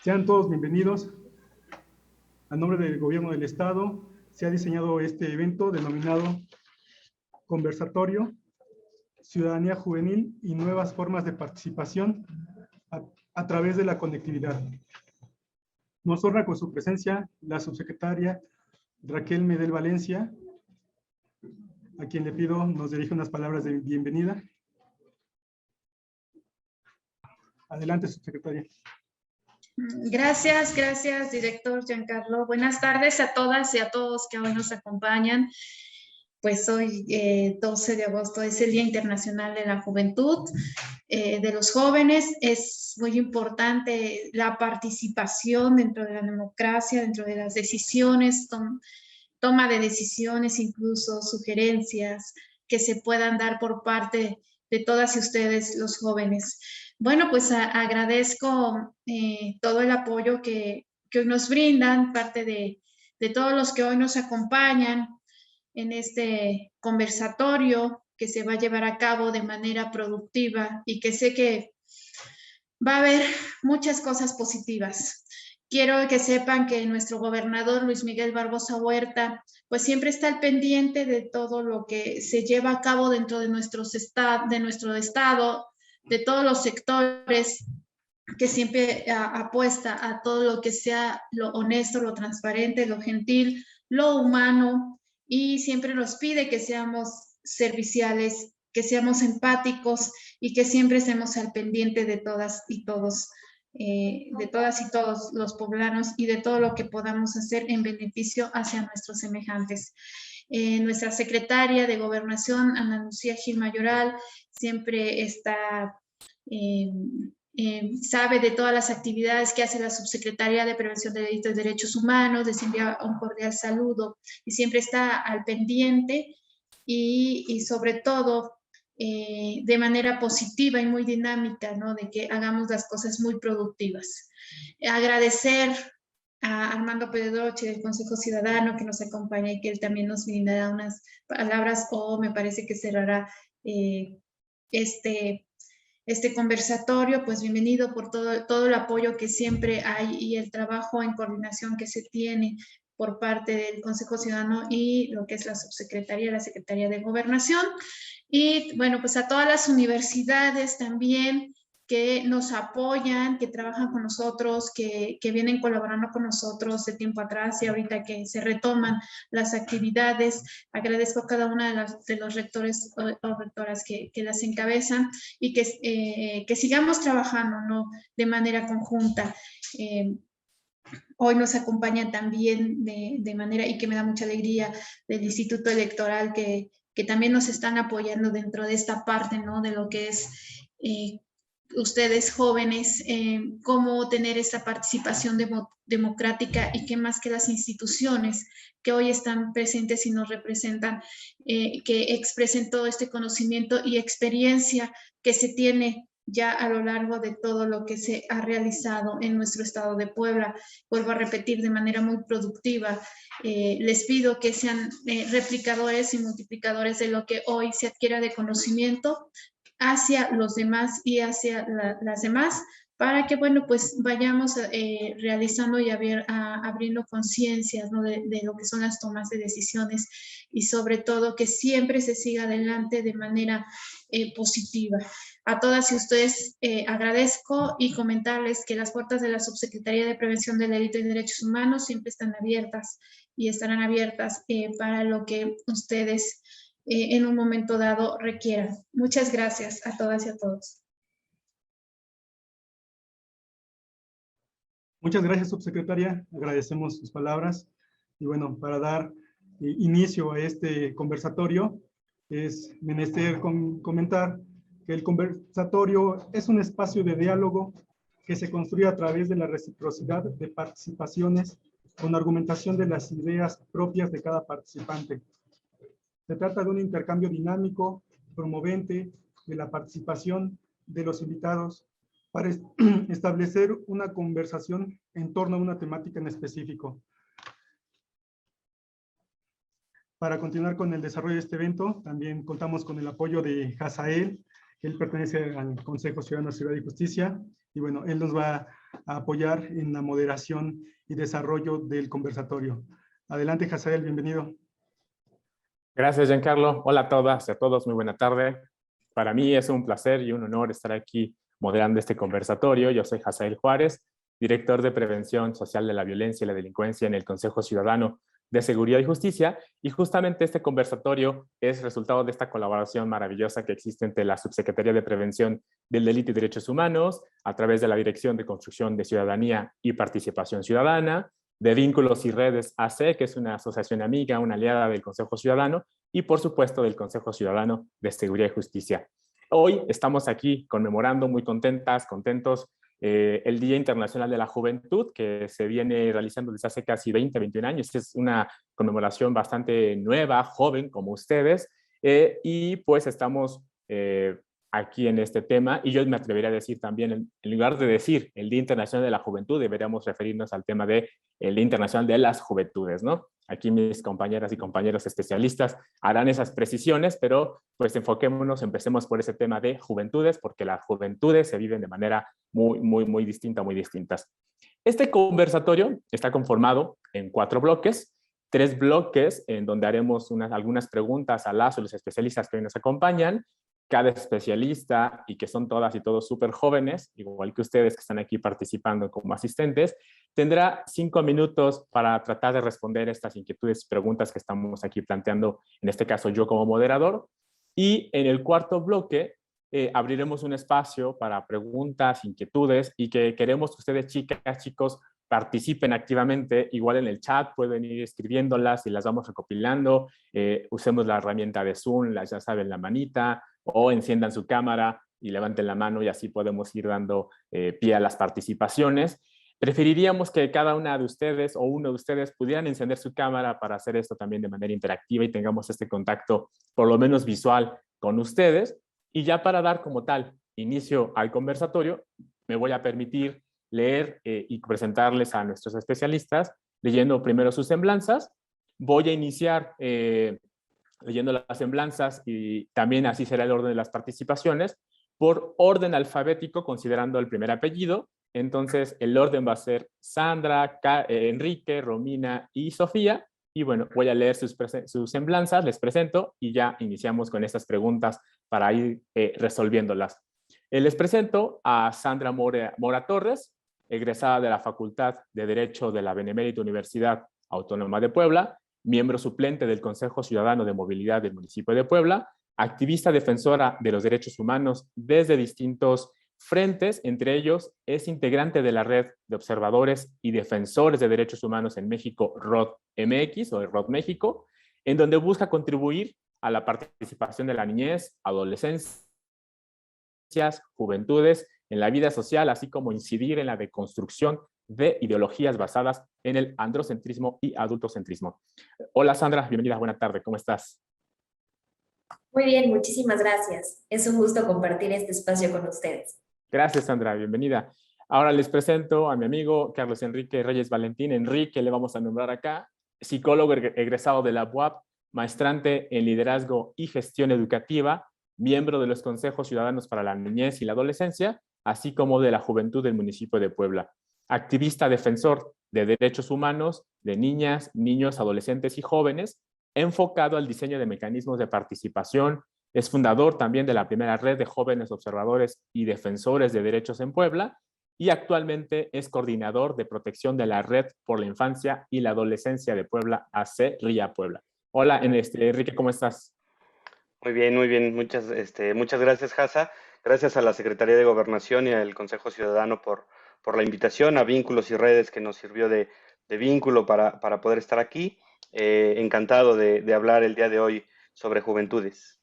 Sean todos bienvenidos. A nombre del Gobierno del Estado, se ha diseñado este evento denominado Conversatorio, Ciudadanía Juvenil y Nuevas Formas de Participación a través de la conectividad. Nos honra con su presencia la subsecretaria Raquel Medel Valencia, a quien le pido nos dirija unas palabras de bienvenida. Adelante, subsecretaria. Gracias, director Giancarlo. Buenas tardes a todas y a todos que hoy nos acompañan. Pues hoy, 12 de agosto, es el Día Internacional de la Juventud, de los jóvenes. Es muy importante la participación dentro de la democracia, dentro de las decisiones, toma de decisiones, incluso sugerencias que se puedan dar por parte de todas y ustedes, los jóvenes. Bueno, pues agradezco todo el apoyo que hoy nos brindan, parte de todos los que hoy nos acompañan en este conversatorio que se va a llevar a cabo de manera productiva y que sé que va a haber muchas cosas positivas. Quiero que sepan que nuestro gobernador Luis Miguel Barbosa Huerta pues siempre está al pendiente de todo lo que se lleva a cabo dentro de nuestro estado, de todos los sectores, que siempre apuesta a todo lo que sea lo honesto, lo transparente, lo gentil, lo humano, y siempre nos pide que seamos serviciales, que seamos empáticos y que siempre estemos al pendiente de todas y todos, de todas y todos los poblanos y de todo lo que podamos hacer en beneficio hacia nuestros semejantes. Nuestra secretaria de Gobernación, Ana Lucía Gil Mayoral, siempre está... sabe de todas las actividades que hace la Subsecretaría de Prevención de Delitos y Derechos Humanos, les envía un cordial saludo y siempre está al pendiente y sobre todo de manera positiva y muy dinámica, ¿no? De que hagamos las cosas muy productivas. Agradecer a Armando Pedroche del Consejo Ciudadano que nos acompaña y que él también nos brindará unas palabras o me parece que cerrará este conversatorio. Pues bienvenido por todo el apoyo que siempre hay y el trabajo en coordinación que se tiene por parte del Consejo Ciudadano y lo que es la Subsecretaría, la Secretaría de Gobernación. Y bueno, pues a todas las universidades también que nos apoyan, que trabajan con nosotros, que vienen colaborando con nosotros de tiempo atrás y ahorita que se retoman las actividades. Agradezco a cada una de los rectores o rectoras que las encabezan y que sigamos trabajando, ¿no? De manera conjunta. Hoy nos acompaña también de manera, y que me da mucha alegría, del Instituto Electoral que también nos están apoyando dentro de esta parte, ¿no? De lo que es ustedes jóvenes, cómo tener esta participación democrática y qué más que las instituciones que hoy están presentes y nos representan, que expresen todo este conocimiento y experiencia que se tiene ya a lo largo de todo lo que se ha realizado en nuestro estado de Puebla. Vuelvo a repetir, de manera muy productiva. Les pido que sean replicadores y multiplicadores de lo que hoy se adquiera de conocimiento hacia los demás y hacia las demás, para que, bueno, pues vayamos realizando y abriendo conciencias, ¿no? de lo que son las tomas de decisiones y sobre todo que siempre se siga adelante de manera positiva. A todas y ustedes agradezco y comentarles que las puertas de la Subsecretaría de Prevención del Delito y Derechos Humanos siempre están abiertas y estarán abiertas para lo que ustedes en un momento dado requieran. Muchas gracias a todas y a todos. Muchas gracias, subsecretaria. Agradecemos sus palabras. Y bueno, para dar inicio a este conversatorio, es menester comentar que el conversatorio es un espacio de diálogo que se construye a través de la reciprocidad de participaciones con argumentación de las ideas propias de cada participante. Se trata de un intercambio dinámico, promovente de la participación de los invitados para establecer una conversación en torno a una temática en específico. Para continuar con el desarrollo de este evento, también contamos con el apoyo de Hazael, Él pertenece al Consejo Ciudadano de Seguridad y Justicia y bueno, él nos va a apoyar en la moderación y desarrollo del conversatorio. Adelante, Hazael, bienvenido. Gracias, Giancarlo. Hola a todas y a todos, muy buena tarde. Para mí es un placer y un honor estar aquí moderando este conversatorio. Yo soy Hazael Juárez, director de Prevención Social de la Violencia y la Delincuencia en el Consejo Ciudadano de Seguridad y Justicia, y justamente este conversatorio es resultado de esta colaboración maravillosa que existe entre la Subsecretaría de Prevención del Delito y Derechos Humanos, a través de la Dirección de Construcción de Ciudadanía y Participación Ciudadana, de Vínculos y Redes AC, que es una asociación amiga, una aliada del Consejo Ciudadano, y por supuesto del Consejo Ciudadano de Seguridad y Justicia. Hoy estamos aquí conmemorando, muy contentas, contentos, el Día Internacional de la Juventud, que se viene realizando desde hace casi 20, 21 años. Es una conmemoración bastante nueva, joven, como ustedes, y pues estamos aquí en este tema, y yo me atrevería a decir también, en lugar de decir el Día Internacional de la Juventud, deberíamos referirnos al tema de el Día Internacional de las Juventudes, ¿no? Aquí mis compañeras y compañeros especialistas harán esas precisiones, pero pues enfoquémonos, empecemos por ese tema de juventudes, porque las juventudes se viven de manera muy distinta, muy distintas. Este conversatorio está conformado en 4 bloques, 3 bloques en donde haremos algunas preguntas a las o los especialistas que hoy nos acompañan. Cada especialista, y que son todas y todos súper jóvenes, igual que ustedes que están aquí participando como asistentes, tendrá 5 minutos para tratar de responder estas inquietudes y preguntas que estamos aquí planteando, en este caso yo como moderador. Y en el cuarto bloque abriremos un espacio para preguntas, inquietudes, y que queremos que ustedes, chicas, chicos, participen activamente. Igual en el chat pueden ir escribiéndolas y las vamos recopilando. Usemos la herramienta de Zoom, ya saben, la manita, o enciendan su cámara y levanten la mano, y así podemos ir dando pie a las participaciones. Preferiríamos que cada una de ustedes o uno de ustedes pudieran encender su cámara para hacer esto también de manera interactiva y tengamos este contacto por lo menos visual con ustedes. Y ya para dar como tal inicio al conversatorio, me voy a permitir leer y presentarles a nuestros especialistas, leyendo primero sus semblanzas. Voy a iniciar leyendo las semblanzas, y también así será el orden de las participaciones, por orden alfabético, considerando el primer apellido. Entonces, el orden va a ser Sandra, Enrique, Romina y Sofía. Y bueno, voy a leer sus semblanzas, les presento, y ya iniciamos con estas preguntas para ir resolviéndolas. Les presento a Sandra Mora Torres, egresada de la Facultad de Derecho de la Benemérita Universidad Autónoma de Puebla, miembro suplente del Consejo Ciudadano de Movilidad del municipio de Puebla, activista defensora de los derechos humanos desde distintos frentes. Entre ellos, es integrante de la Red de Observadores y Defensores de Derechos Humanos en México, ROD-MX o ROD México, en donde busca contribuir a la participación de la niñez, adolescencias, juventudes en la vida social, así como incidir en la deconstrucción de ideologías basadas en el androcentrismo y adultocentrismo. Hola Sandra, bienvenida, buena tarde, ¿cómo estás? Muy bien, muchísimas gracias. Es un gusto compartir este espacio con ustedes. Gracias Sandra, bienvenida. Ahora les presento a mi amigo Carlos Enrique Reyes Valentín. Enrique le vamos a nombrar acá, psicólogo egresado de la UAP, maestrante en liderazgo y gestión educativa, miembro de los Consejos Ciudadanos para la Niñez y la Adolescencia, así como de la Juventud del municipio de Puebla. Activista defensor de derechos humanos de niñas, niños, adolescentes y jóvenes, enfocado al diseño de mecanismos de participación. Es fundador también de la primera red de jóvenes observadores y defensores de derechos en Puebla, y actualmente es coordinador de protección de la Red por la Infancia y la Adolescencia de Puebla, AC RIA Puebla. Hola, Enrique, ¿cómo estás? Muy bien, muy bien. Muchas gracias, Hasa. Gracias a la Secretaría de Gobernación y al Consejo Ciudadano por la invitación, a Vínculos y Redes, que nos sirvió de vínculo para poder estar aquí. Encantado de hablar el día de hoy sobre juventudes.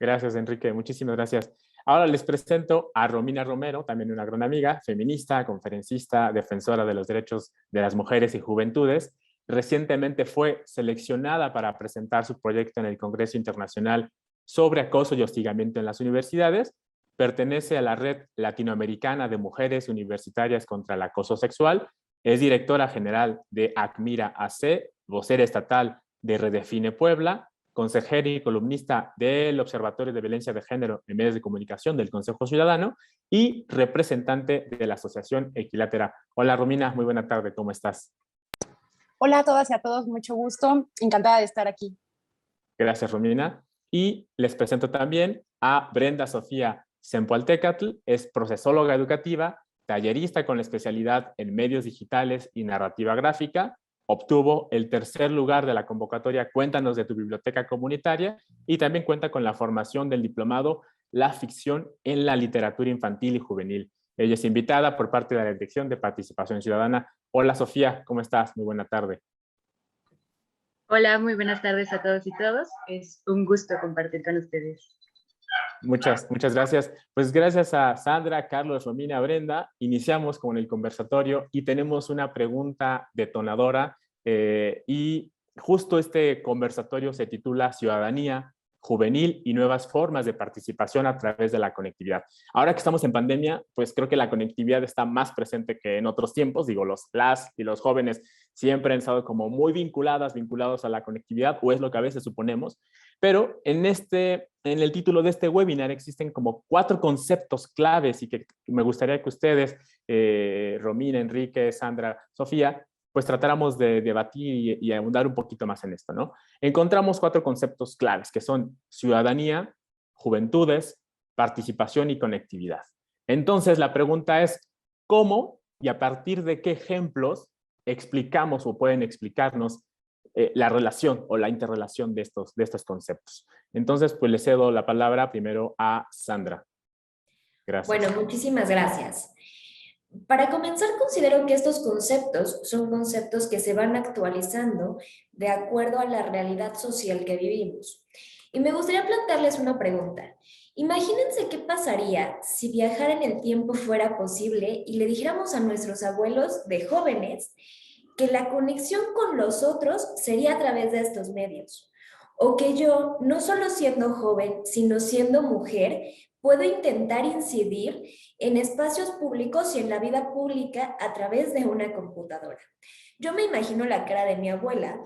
Gracias, Enrique. Muchísimas gracias. Ahora les presento a Romina Romero, también una gran amiga, feminista, conferencista, defensora de los derechos de las mujeres y juventudes. Recientemente fue seleccionada para presentar su proyecto en el Congreso Internacional sobre Acoso y Hostigamiento en las Universidades. Pertenece a la Red Latinoamericana de Mujeres Universitarias contra el Acoso Sexual. Es directora general de ACMIRA AC, vocera estatal de Redefine Puebla, consejera y columnista del Observatorio de Violencia de Género en Medios de Comunicación del Consejo Ciudadano y representante de la Asociación Equilátera. Hola Romina, muy buena tarde, ¿cómo estás? Hola a todas y a todos, mucho gusto, encantada de estar aquí. Gracias Romina. Y les presento también a Brenda Sofía Sempoaltecatl, es procesóloga educativa, tallerista con la especialidad en medios digitales y narrativa gráfica, obtuvo el tercer lugar de la convocatoria Cuéntanos de tu biblioteca comunitaria y también cuenta con la formación del diplomado La ficción en la literatura infantil y juvenil. Ella es invitada por parte de la Dirección de Participación Ciudadana. Hola Sofía, ¿cómo estás? Muy buena tarde. Hola, muy buenas tardes a todos y todas. Es un gusto compartir con ustedes. Muchas gracias. Pues gracias a Sandra, Carlos, Romina, Brenda, iniciamos con el conversatorio y tenemos una pregunta detonadora y justo este conversatorio se titula Ciudadanía Juvenil y nuevas formas de participación a través de la conectividad. Ahora que estamos en pandemia, pues creo que la conectividad está más presente que en otros tiempos. Digo, las y los jóvenes siempre han estado como muy vinculados a la conectividad, o es lo que a veces suponemos. Pero en el título de este webinar existen como 4 conceptos claves y que me gustaría que ustedes, Romina, Enrique, Sandra, Sofía, pues tratáramos de debatir y ahondar un poquito más en esto, ¿no? Encontramos 4 conceptos claves que son ciudadanía, juventudes, participación y conectividad. Entonces la pregunta es, ¿cómo y a partir de qué ejemplos explicamos o pueden explicarnos la relación o la interrelación de estos conceptos? Entonces, pues le cedo la palabra primero a Sandra. Gracias. Bueno, muchísimas gracias. Para comenzar, considero que estos conceptos son conceptos que se van actualizando de acuerdo a la realidad social que vivimos. Y me gustaría plantearles una pregunta. Imagínense qué pasaría si viajar en el tiempo fuera posible y le dijéramos a nuestros abuelos de jóvenes que la conexión con los otros sería a través de estos medios. O que yo, no solo siendo joven, sino siendo mujer, puedo intentar incidir en espacios públicos y en la vida pública a través de una computadora. Yo me imagino la cara de mi abuela,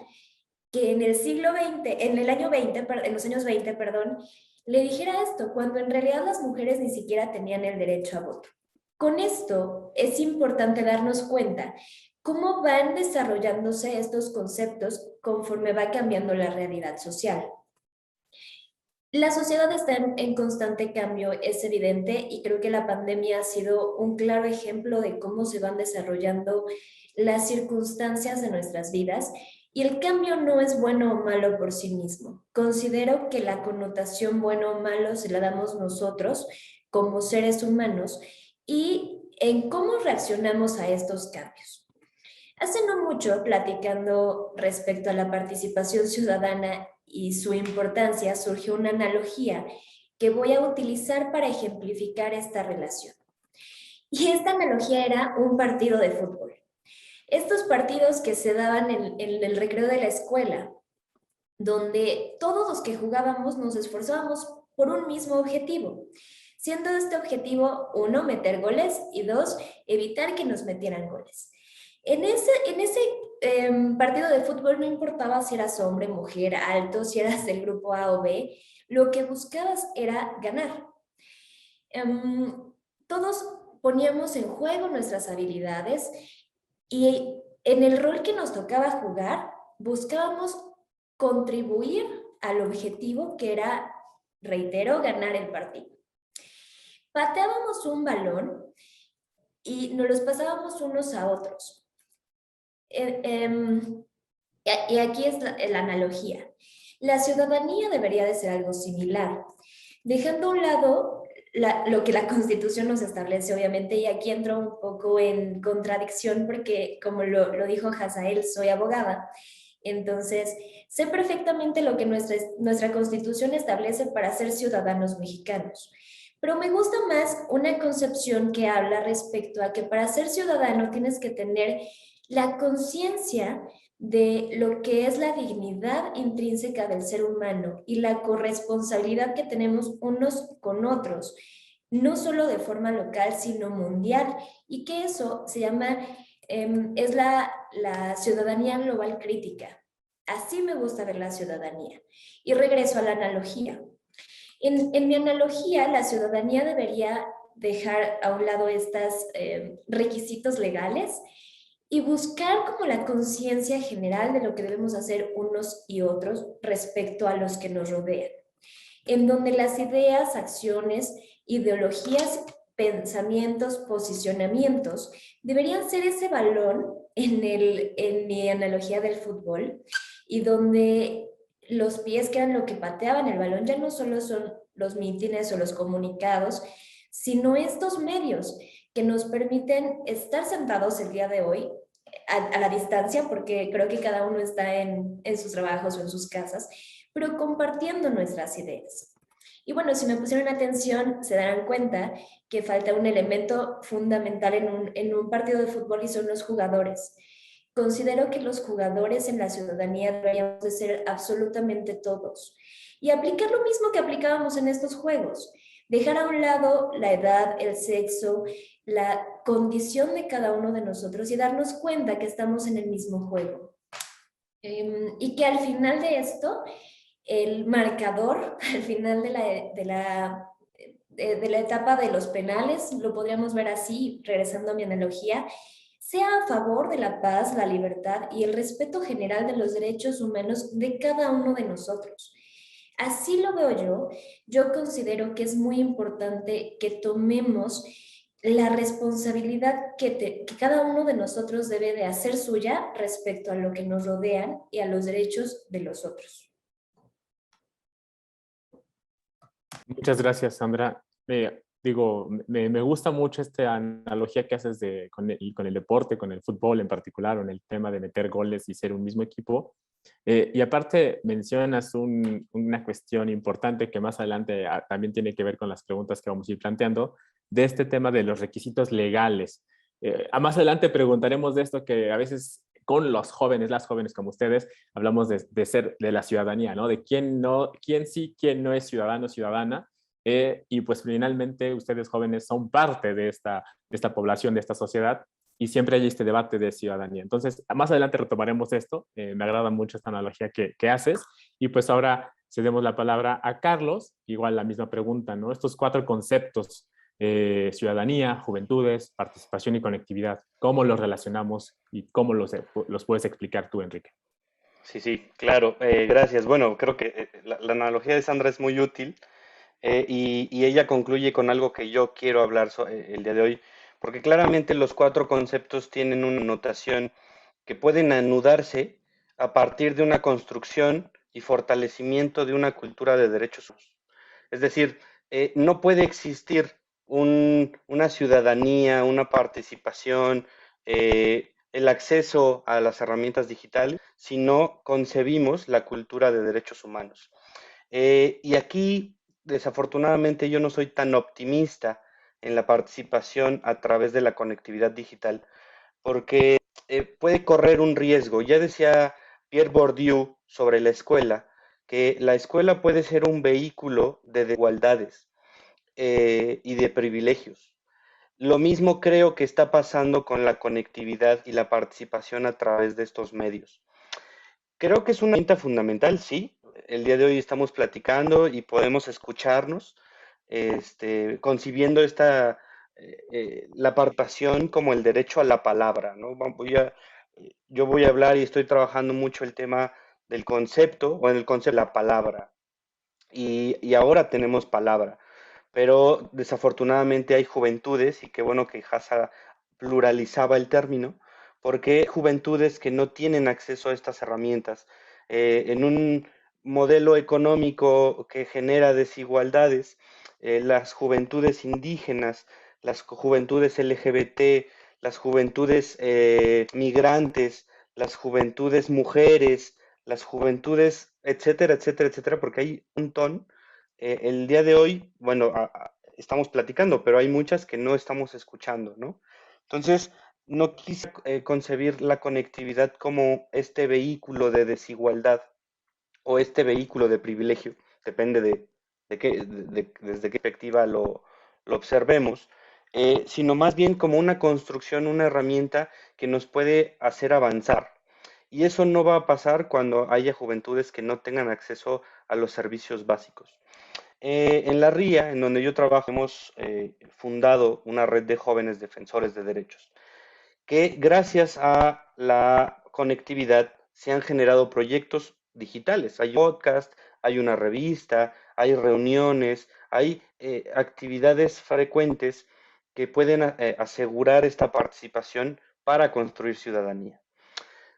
que en el siglo XX, en los años 20, perdón, le dijera esto, cuando en realidad las mujeres ni siquiera tenían el derecho a voto. Con esto es importante darnos cuenta cómo van desarrollándose estos conceptos conforme va cambiando la realidad social. La sociedad está en constante cambio, es evidente, y creo que la pandemia ha sido un claro ejemplo de cómo se van desarrollando las circunstancias de nuestras vidas, y el cambio no es bueno o malo por sí mismo. Considero que la connotación bueno o malo se la damos nosotros como seres humanos y en cómo reaccionamos a estos cambios. Hace no mucho, platicando respecto a la participación ciudadana y su importancia, surgió una analogía que voy a utilizar para ejemplificar esta relación. Y esta analogía era un partido de fútbol. Estos partidos que se daban en el recreo de la escuela, donde todos los que jugábamos nos esforzábamos por un mismo objetivo, siendo este objetivo, 1, meter goles y 2, evitar que nos metieran goles. En ese partido de fútbol no importaba si eras hombre, mujer, alto, si eras del grupo A o B, lo que buscabas era ganar. Todos poníamos en juego nuestras habilidades y en el rol que nos tocaba jugar, buscábamos contribuir al objetivo que era, reitero, ganar el partido. Pateábamos un balón y nos los pasábamos unos a otros. Y aquí es la analogía. La ciudadanía debería de ser algo similar, dejando a un lado lo que la Constitución nos establece, obviamente, y aquí entro un poco en contradicción porque, como lo dijo Hazael, soy abogada, entonces sé perfectamente lo que nuestra Constitución establece para ser ciudadanos mexicanos. Pero me gusta más una concepción que habla respecto a que para ser ciudadano tienes que tener la conciencia de lo que es la dignidad intrínseca del ser humano y la corresponsabilidad que tenemos unos con otros, no solo de forma local, sino mundial, y que eso se llama, es la ciudadanía global crítica. Así me gusta ver la ciudadanía. Y regreso a la analogía. En mi analogía, la ciudadanía debería dejar a un lado estos requisitos legales y buscar como la conciencia general de lo que debemos hacer unos y otros respecto a los que nos rodean, en donde las ideas, acciones, ideologías, pensamientos, posicionamientos deberían ser ese balón en mi analogía del fútbol, y donde los pies que eran lo que pateaban el balón ya no solo son los mítines o los comunicados, sino estos medios que nos permiten estar sentados el día de hoy a la distancia, porque creo que cada uno está en sus trabajos o en sus casas, pero compartiendo nuestras ideas. Y bueno, si me pusieron atención, se darán cuenta que falta un elemento fundamental en un partido de fútbol, y son los jugadores. Considero que los jugadores en la ciudadanía deberíamos de ser absolutamente todos. Y aplicar lo mismo que aplicábamos en estos juegos. Dejar a un lado la edad, el sexo, la condición de cada uno de nosotros, y darnos cuenta que estamos en el mismo juego. Y que al final de esto, el marcador, al final de la etapa de los penales, lo podríamos ver así, regresando a mi analogía, sea a favor de la paz, la libertad y el respeto general de los derechos humanos de cada uno de nosotros. Así lo veo yo. Yo considero que es muy importante que tomemos la responsabilidad que cada uno de nosotros debe de hacer suya respecto a lo que nos rodean y a los derechos de los otros. Muchas gracias, Sandra. Me gusta mucho esta analogía que haces con el deporte, con el fútbol en particular, o en el tema de meter goles y ser un mismo equipo. Y aparte mencionas una cuestión importante que más adelante también tiene que ver con las preguntas que vamos a ir planteando, de este tema de los requisitos legales. Más adelante preguntaremos de esto, que a veces con los jóvenes, las jóvenes como ustedes, hablamos de la ciudadanía, ¿no? De quién sí, quién no es ciudadano o ciudadana. Y pues finalmente ustedes jóvenes son parte de esta población, de esta sociedad, y siempre hay este debate de ciudadanía. Entonces, más adelante retomaremos esto. Me agrada mucho esta analogía que haces. Y pues ahora cedemos la palabra a Carlos. Igual la misma pregunta, ¿no? Estos 4 conceptos, ciudadanía, juventudes, participación y conectividad, ¿cómo los relacionamos y cómo los puedes explicar tú, Enrique? Sí, claro. Gracias. Bueno, creo que la analogía de Sandra es muy útil. Y ella concluye con algo que yo quiero hablar el día de hoy, porque claramente los 4 conceptos tienen una notación que pueden anudarse a partir de una construcción y fortalecimiento de una cultura de derechos humanos. Es decir, no puede existir una ciudadanía, una participación, el acceso a las herramientas digitales, si no concebimos la cultura de derechos humanos. Y aquí, desafortunadamente, yo no soy tan optimista en la participación a través de la conectividad digital, porque puede correr un riesgo. Ya decía Pierre Bourdieu sobre la escuela, que la escuela puede ser un vehículo de desigualdades y de privilegios. Lo mismo creo que está pasando con la conectividad y la participación a través de estos medios. Creo que es una herramienta fundamental, sí. El día de hoy estamos platicando y podemos escucharnos, concibiendo la participación como el derecho a la palabra, ¿no? Yo voy a hablar y estoy trabajando mucho el tema del concepto, o en el concepto de la palabra. Y ahora tenemos palabra, pero desafortunadamente hay juventudes, y qué bueno que Hasa pluralizaba el término, porque hay juventudes que no tienen acceso a estas herramientas. En un modelo económico que genera desigualdades, las juventudes indígenas, las juventudes LGBT, las juventudes migrantes, las juventudes mujeres, las juventudes, etcétera, etcétera, etcétera, porque hay un montón. El día de hoy, bueno, estamos platicando, pero hay muchas que no estamos escuchando, ¿no? Entonces, no quise concebir la conectividad como este vehículo de desigualdad o este vehículo de privilegio, depende desde qué perspectiva lo observemos, sino más bien como una construcción, una herramienta que nos puede hacer avanzar. Y eso no va a pasar cuando haya juventudes que no tengan acceso a los servicios básicos. En la RIA, en donde yo trabajo, hemos fundado una red de jóvenes defensores de derechos, que gracias a la conectividad se han generado proyectos digitales. Hay podcast, hay una revista, hay reuniones, hay actividades frecuentes que pueden asegurar esta participación para construir ciudadanía.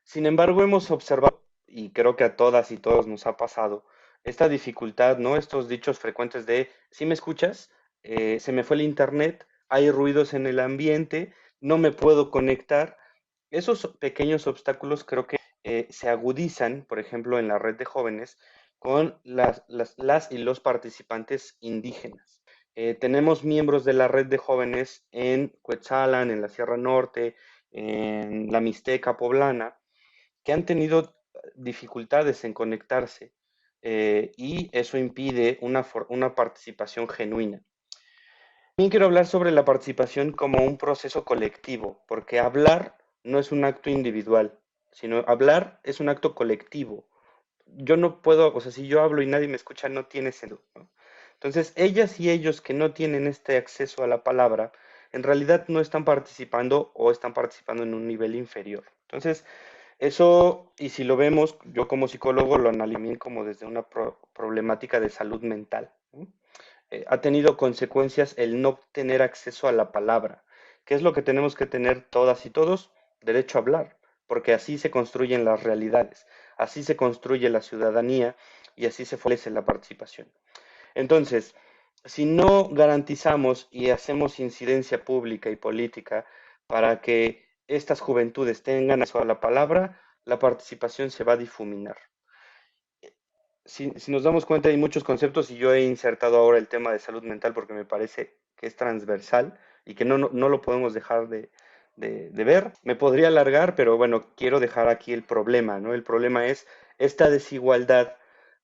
Sin embargo, hemos observado, y creo que a todas y todos nos ha pasado, esta dificultad, ¿no? Estos dichos frecuentes de, ¿sí me escuchas? Se me fue el internet, hay ruidos en el ambiente, no me puedo conectar. Esos pequeños obstáculos creo que se agudizan, por ejemplo, en la red de jóvenes, con las y los participantes indígenas. Tenemos miembros de la red de jóvenes en Cuetzalan, en la Sierra Norte, en la Mixteca poblana, que han tenido dificultades en conectarse y eso impide una participación genuina. También quiero hablar sobre la participación como un proceso colectivo, porque hablar no es un acto individual, sino hablar es un acto colectivo. Yo no puedo, o sea, si yo hablo y nadie me escucha, no tiene sentido, ¿no? Entonces, ellas y ellos que no tienen este acceso a la palabra, en realidad no están participando o están participando en un nivel inferior. Entonces, eso, y si lo vemos, yo como psicólogo lo analizo como desde una problemática de salud mental, ¿no? Ha tenido consecuencias el no tener acceso a la palabra. ¿Qué es lo que tenemos que tener todas y todos? Derecho a hablar, porque así se construyen las realidades, así se construye la ciudadanía y así se fortalece la participación. Entonces, si no garantizamos y hacemos incidencia pública y política para que estas juventudes tengan acceso a la palabra, la participación se va a difuminar. Si nos damos cuenta, hay muchos conceptos y yo he insertado ahora el tema de salud mental porque me parece que es transversal y que no lo podemos dejar de ver. Me podría alargar, pero bueno, quiero dejar aquí el problema, ¿no? El problema es esta desigualdad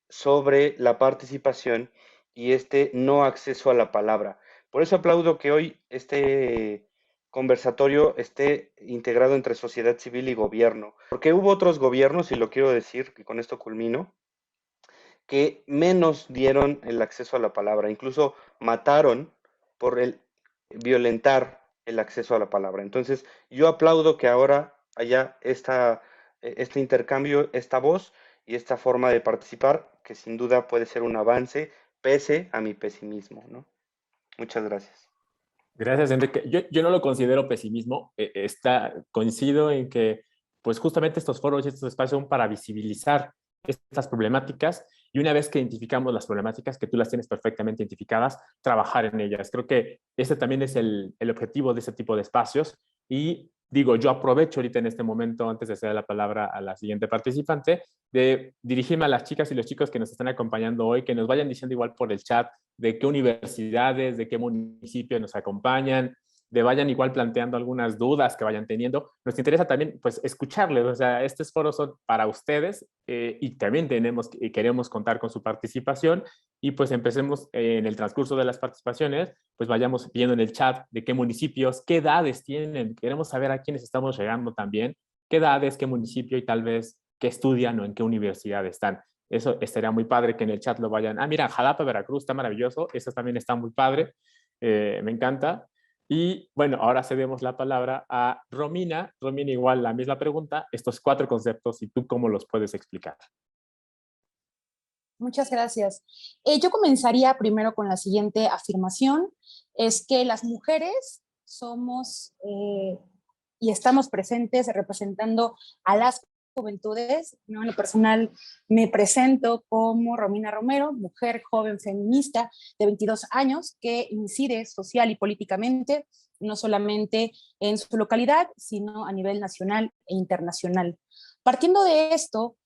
sobre la participación y este no acceso a la palabra. Por eso aplaudo que hoy este conversatorio esté integrado entre sociedad civil y gobierno, porque hubo otros gobiernos, y lo quiero decir, que con esto culmino, que menos dieron el acceso a la palabra, incluso mataron por el violentar el acceso a la palabra. Entonces, yo aplaudo que ahora haya este intercambio, esta voz y esta forma de participar, que sin duda puede ser un avance, pese a mi pesimismo, ¿no? Muchas gracias. Gracias, Enrique. Yo no lo considero pesimismo. Coincido en que, pues justamente estos foros y estos espacios son para visibilizar estas problemáticas y una vez que identificamos las problemáticas, que tú las tienes perfectamente identificadas, trabajar en ellas. Creo que ese también es el objetivo de este tipo de espacios y digo, yo aprovecho ahorita en este momento, antes de ceder la palabra a la siguiente participante, de dirigirme a las chicas y los chicos que nos están acompañando hoy, que nos vayan diciendo igual por el chat de qué universidades, de qué municipios nos acompañan, de vayan igual planteando algunas dudas que vayan teniendo. Nos interesa también pues escucharles, o sea, estos foros son para ustedes y también queremos contar con su participación y pues empecemos en el transcurso de las participaciones, pues vayamos viendo en el chat de qué municipios, qué edades tienen, queremos saber a quiénes estamos llegando también, qué edades, qué municipio y tal vez qué estudian o en qué universidad están. Eso estaría muy padre que en el chat lo vayan. Ah, mira, Jalapa, Veracruz, está maravilloso. Eso también está muy padre. Me encanta. Y bueno, ahora cedemos la palabra a Romina. Romina, igual la misma pregunta. Estos 4 conceptos, ¿y tú cómo los puedes explicar? Muchas gracias. Yo comenzaría primero con la siguiente afirmación, es que las mujeres somos y estamos presentes representando a las juventudes, ¿no? En lo personal me presento como Romina Romero, mujer joven feminista de 22 años que incide social y políticamente, no solamente en su localidad, sino a nivel nacional e internacional. Partiendo de esto,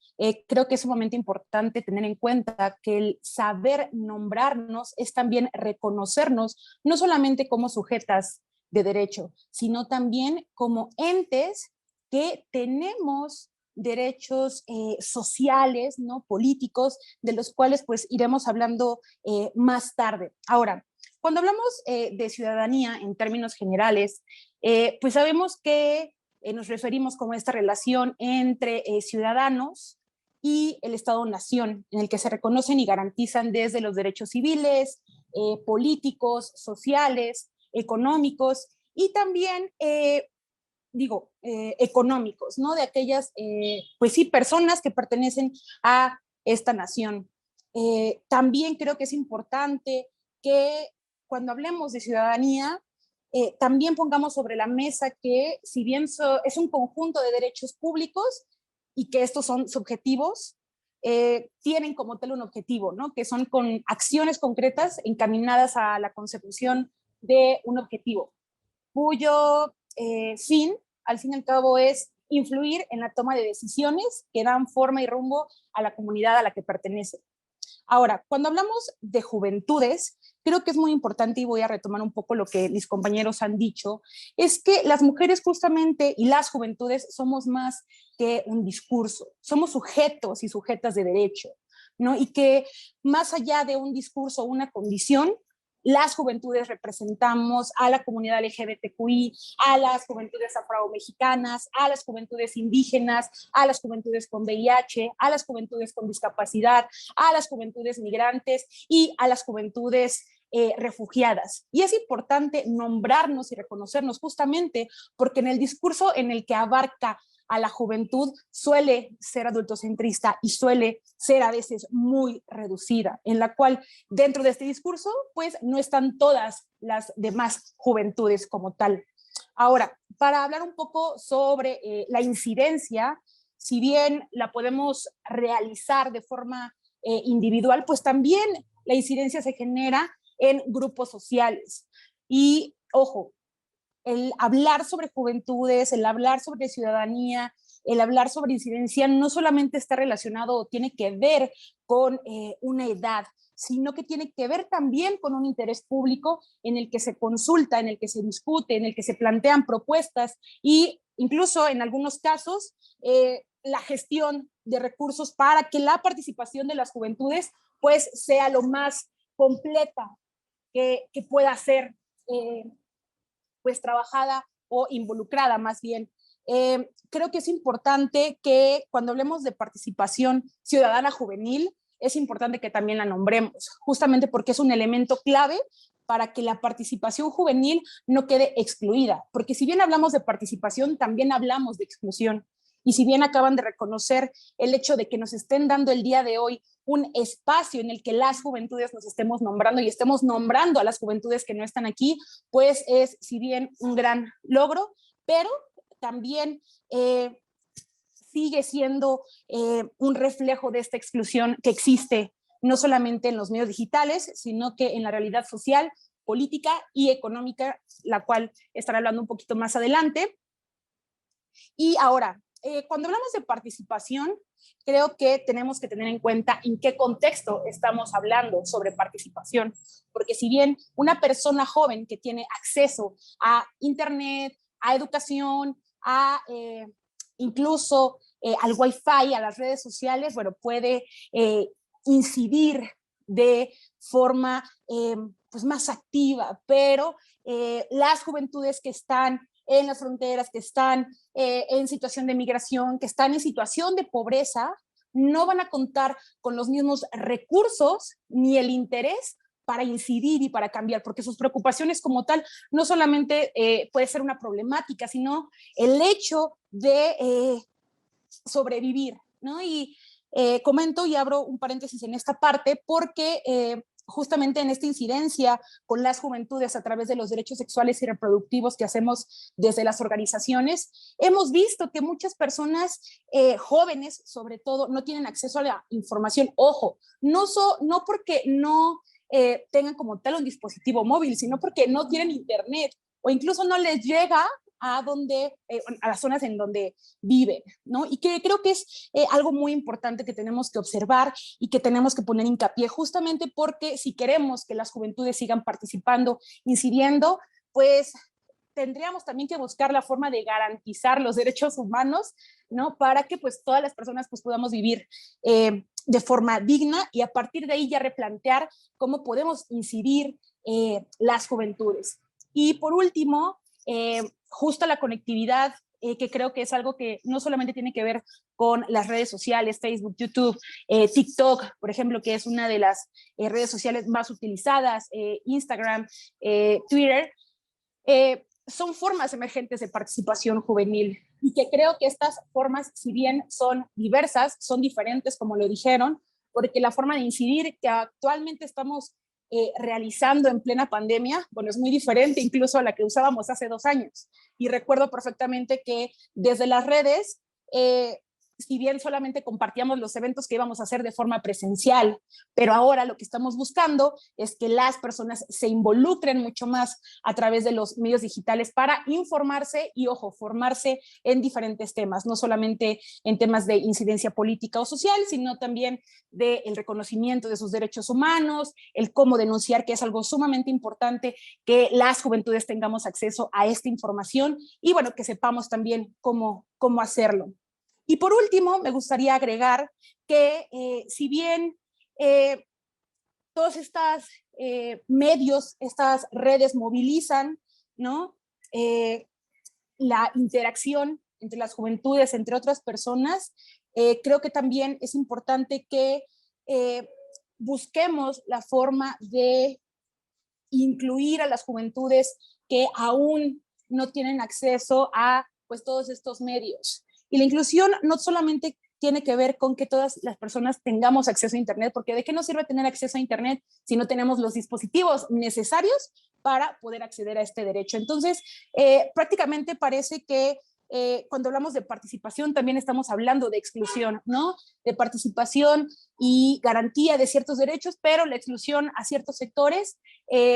creo que es sumamente importante tener en cuenta que el saber nombrarnos es también reconocernos, no solamente como sujetas de derecho, sino también como entes que tenemos derechos sociales, ¿no? Políticos, de los cuales pues iremos hablando más tarde. Ahora, cuando hablamos de ciudadanía en términos generales, pues sabemos que nos referimos como a esta relación entre ciudadanos y el Estado-Nación, en el que se reconocen y garantizan desde los derechos civiles, políticos, sociales, económicos y también, económicos, ¿no? De aquellas, pues sí, personas que pertenecen a esta nación. También creo que es importante que cuando hablemos de ciudadanía, también pongamos sobre la mesa que si bien es un conjunto de derechos públicos y que estos son subjetivos, tienen como tal un objetivo, ¿no? Que son con acciones concretas encaminadas a la consecución de un objetivo, cuyo fin, al fin y al cabo, es influir en la toma de decisiones que dan forma y rumbo a la comunidad a la que pertenece. Ahora, cuando hablamos de juventudes, creo que es muy importante, y voy a retomar un poco lo que mis compañeros han dicho, es que las mujeres justamente y las juventudes somos más que un discurso, somos sujetos y sujetas de derecho, ¿no? Y que más allá de un discurso o una condición, las juventudes representamos a la comunidad LGBTQI, a las juventudes afromexicanas, a las juventudes indígenas, a las juventudes con VIH, a las juventudes con discapacidad, a las juventudes migrantes y a las juventudes refugiadas. Y es importante nombrarnos y reconocernos justamente porque en el discurso en el que abarca a la juventud suele ser adultocentrista y suele ser a veces muy reducida, en la cual dentro de este discurso pues no están todas las demás juventudes como tal. Ahora, para hablar un poco sobre la incidencia, si bien la podemos realizar de forma individual, pues también la incidencia se genera en grupos sociales. Y ojo, el hablar sobre juventudes, el hablar sobre ciudadanía, el hablar sobre incidencia no solamente está relacionado o tiene que ver con una edad, sino que tiene que ver también con un interés público en el que se consulta, en el que se discute, en el que se plantean propuestas y incluso en algunos casos la gestión de recursos para que la participación de las juventudes pues sea lo más completa que pueda ser pues trabajada o involucrada más bien. Creo que es importante que cuando hablemos de participación ciudadana juvenil, es importante que también la nombremos, justamente porque es un elemento clave para que la participación juvenil no quede excluida, porque si bien hablamos de participación, también hablamos de exclusión. Y si bien acaban de reconocer el hecho de que nos estén dando el día de hoy un espacio en el que las juventudes nos estemos nombrando y estemos nombrando a las juventudes que no están aquí, pues es, si bien un gran logro, pero también sigue siendo un reflejo de esta exclusión que existe no solamente en los medios digitales, sino que en la realidad social, política y económica, la cual estaré hablando un poquito más adelante. Y ahora, cuando hablamos de participación, creo que tenemos que tener en cuenta en qué contexto estamos hablando sobre participación, porque si bien una persona joven que tiene acceso a internet, a educación, a incluso al Wi-Fi, a las redes sociales, bueno, puede incidir de forma pues más activa, pero las juventudes que están en las fronteras, que están en situación de migración, que están en situación de pobreza, no van a contar con los mismos recursos ni el interés para incidir y para cambiar, porque sus preocupaciones como tal no solamente puede ser una problemática, sino el hecho de sobrevivir, ¿no? Y comento y abro un paréntesis en esta parte porque justamente en esta incidencia con las juventudes a través de los derechos sexuales y reproductivos que hacemos desde las organizaciones, hemos visto que muchas personas jóvenes, sobre todo, no tienen acceso a la información. Ojo, no porque no tengan como tal un dispositivo móvil, sino porque no tienen internet o incluso no les llega a las zonas en donde viven, ¿no? Y que creo que es algo muy importante que tenemos que observar y que tenemos que poner hincapié, justamente porque si queremos que las juventudes sigan participando, incidiendo, pues tendríamos también que buscar la forma de garantizar los derechos humanos, ¿no? Para que pues todas las personas pues podamos vivir de forma digna y a partir de ahí ya replantear cómo podemos incidir las juventudes. Y por último, justo la conectividad que creo que es algo que no solamente tiene que ver con las redes sociales, Facebook, YouTube, TikTok, por ejemplo, que es una de las redes sociales más utilizadas, Instagram, Twitter, son formas emergentes de participación juvenil y que creo que estas formas, si bien son diversas, son diferentes, como lo dijeron, porque la forma de incidir que actualmente estamos realizando en plena pandemia, bueno, es muy diferente incluso a la que usábamos hace 2 años. Y recuerdo perfectamente que desde las redes, si bien solamente compartíamos los eventos que íbamos a hacer de forma presencial, pero ahora lo que estamos buscando es que las personas se involucren mucho más a través de los medios digitales para informarse y, ojo, formarse en diferentes temas, no solamente en temas de incidencia política o social, sino también del reconocimiento de sus derechos humanos, el cómo denunciar, que es algo sumamente importante, que las juventudes tengamos acceso a esta información y, bueno, que sepamos también cómo hacerlo. Y por último, me gustaría agregar que si bien todos estos medios, estas redes movilizan, ¿no? La interacción entre las juventudes, entre otras personas, creo que también es importante que busquemos la forma de incluir a las juventudes que aún no tienen acceso a pues, todos estos medios. Y la inclusión no solamente tiene que ver con que todas las personas tengamos acceso a Internet, porque ¿de qué nos sirve tener acceso a Internet si no tenemos los dispositivos necesarios para poder acceder a este derecho? Entonces, prácticamente parece que cuando hablamos de participación también estamos hablando de exclusión, ¿no? De participación y garantía de ciertos derechos, pero la exclusión a ciertos sectores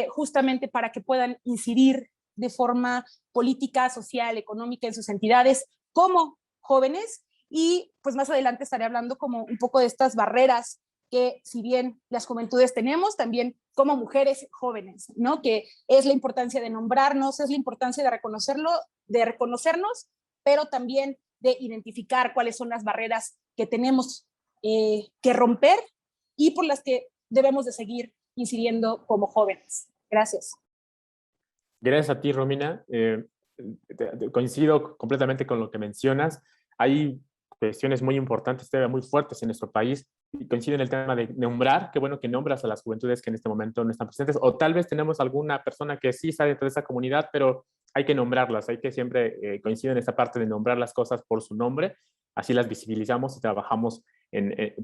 justamente para que puedan incidir de forma política, social, económica en sus entidades como jóvenes, y pues más adelante estaré hablando como un poco de estas barreras que si bien las juventudes tenemos, también como mujeres jóvenes, ¿no? Que es la importancia de nombrarnos, es la importancia de reconocernos, pero también de identificar cuáles son las barreras que tenemos que romper y por las que debemos de seguir incidiendo como jóvenes. Gracias. Gracias a ti, Romina. Coincido completamente con lo que mencionas. Hay cuestiones muy importantes, muy fuertes en nuestro país, y coincido en el tema de nombrar. Qué bueno que nombras a las juventudes que en este momento no están presentes, o tal vez tenemos alguna persona que sí está dentro de esa comunidad, pero hay que nombrarlas, hay que siempre coincidir en esta parte de nombrar las cosas por su nombre, así las visibilizamos y trabajamos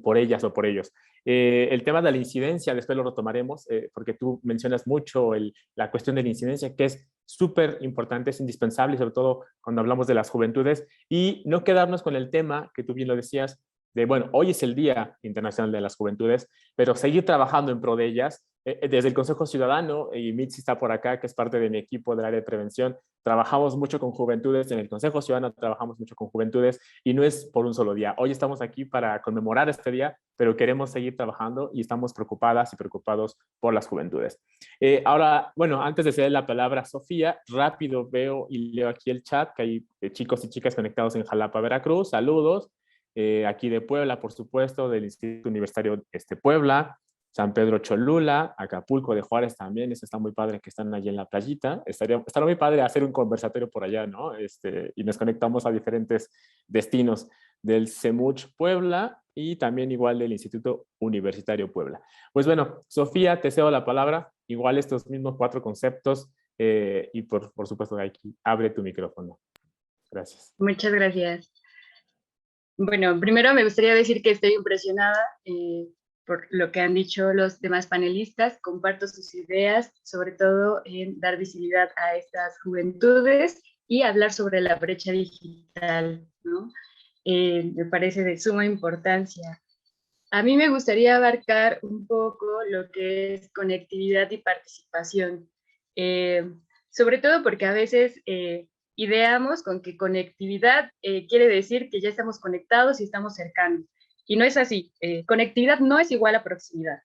por ellas o por ellos. El tema de la incidencia, después lo retomaremos, porque tú mencionas mucho la cuestión de la incidencia, que es súper importante, es indispensable, sobre todo cuando hablamos de las juventudes, y no quedarnos con el tema, que tú bien lo decías, de, bueno, hoy es el Día Internacional de las Juventudes, pero seguir trabajando en pro de ellas. Desde el Consejo Ciudadano, y Mitzi está por acá, que es parte de mi equipo del área de prevención, trabajamos mucho con juventudes, en el Consejo Ciudadano trabajamos mucho con juventudes, y no es por un solo día. Hoy estamos aquí para conmemorar este día, pero queremos seguir trabajando y estamos preocupadas y preocupados por las juventudes. Ahora, bueno, antes de ceder la palabra a Sofía, rápido veo y leo aquí el chat, que hay chicos y chicas conectados en Jalapa, Veracruz. Saludos. Aquí de Puebla, por supuesto, del Instituto Universitario Puebla, San Pedro Cholula, Acapulco de Juárez también. Eso está muy padre que están allí en la playita. Estará muy padre hacer un conversatorio por allá, ¿no? Y nos conectamos a diferentes destinos del CEMUCH Puebla y también igual del Instituto Universitario Puebla. Pues bueno, Sofía, te cedo la palabra. Igual estos mismos 4 conceptos y por supuesto aquí abre tu micrófono. Gracias. Muchas gracias. Bueno, primero me gustaría decir que estoy impresionada por lo que han dicho los demás panelistas. Comparto sus ideas, sobre todo en dar visibilidad a estas juventudes y hablar sobre la brecha digital, ¿no? Me parece de suma importancia. A mí me gustaría abarcar un poco lo que es conectividad y participación, sobre todo porque a veces ideamos con que conectividad quiere decir que ya estamos conectados y estamos cercanos, y no es así. Conectividad no es igual a proximidad.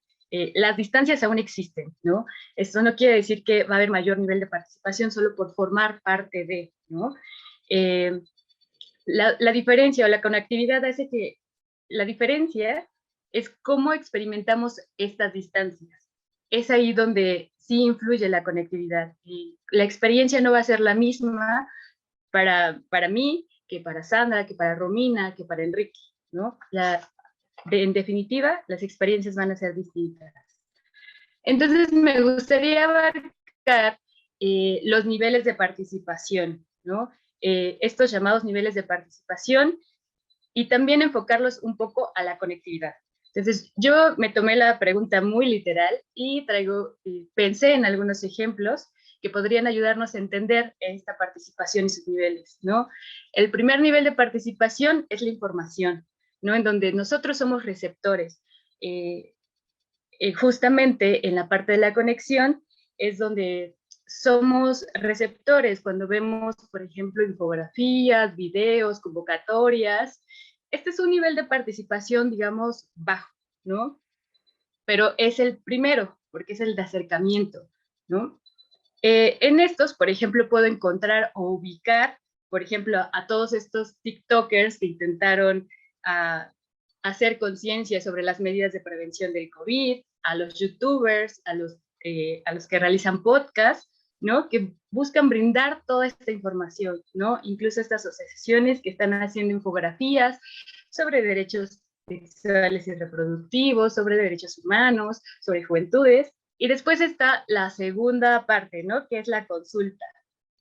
Las distancias aún existen, ¿no? Esto no quiere decir que va a haber mayor nivel de participación solo por formar parte de, ¿no? La diferencia o la conectividad hace que la diferencia es cómo experimentamos estas distancias. Es ahí donde sí influye la conectividad. Y la experiencia no va a ser la misma para mí que para Sandra, que para Romina, que para Enrique, ¿no? En definitiva, las experiencias van a ser distintas. Entonces, me gustaría abarcar los niveles de participación, ¿no? Estos llamados niveles de participación, y también enfocarlos un poco a la conectividad. Entonces, yo me tomé la pregunta muy literal y pensé en algunos ejemplos que podrían ayudarnos a entender esta participación y sus niveles, ¿no? El primer nivel de participación es la información, ¿no? En donde nosotros somos receptores. Justamente en la parte de la conexión es donde somos receptores cuando vemos, por ejemplo, infografías, videos, convocatorias. Este es un nivel de participación, digamos, bajo, ¿no? Pero es el primero, porque es el de acercamiento, ¿no? En estos, por ejemplo, puedo encontrar o ubicar, por ejemplo, a todos estos TikTokers que intentaron hacer conciencia sobre las medidas de prevención del COVID, a los YouTubers, a los que realizan podcasts, ¿no? Que buscan brindar toda esta información, ¿no? Incluso estas asociaciones que están haciendo infografías sobre derechos sexuales y reproductivos, sobre derechos humanos, sobre juventudes. Y después está la segunda parte, ¿no? Que es la consulta,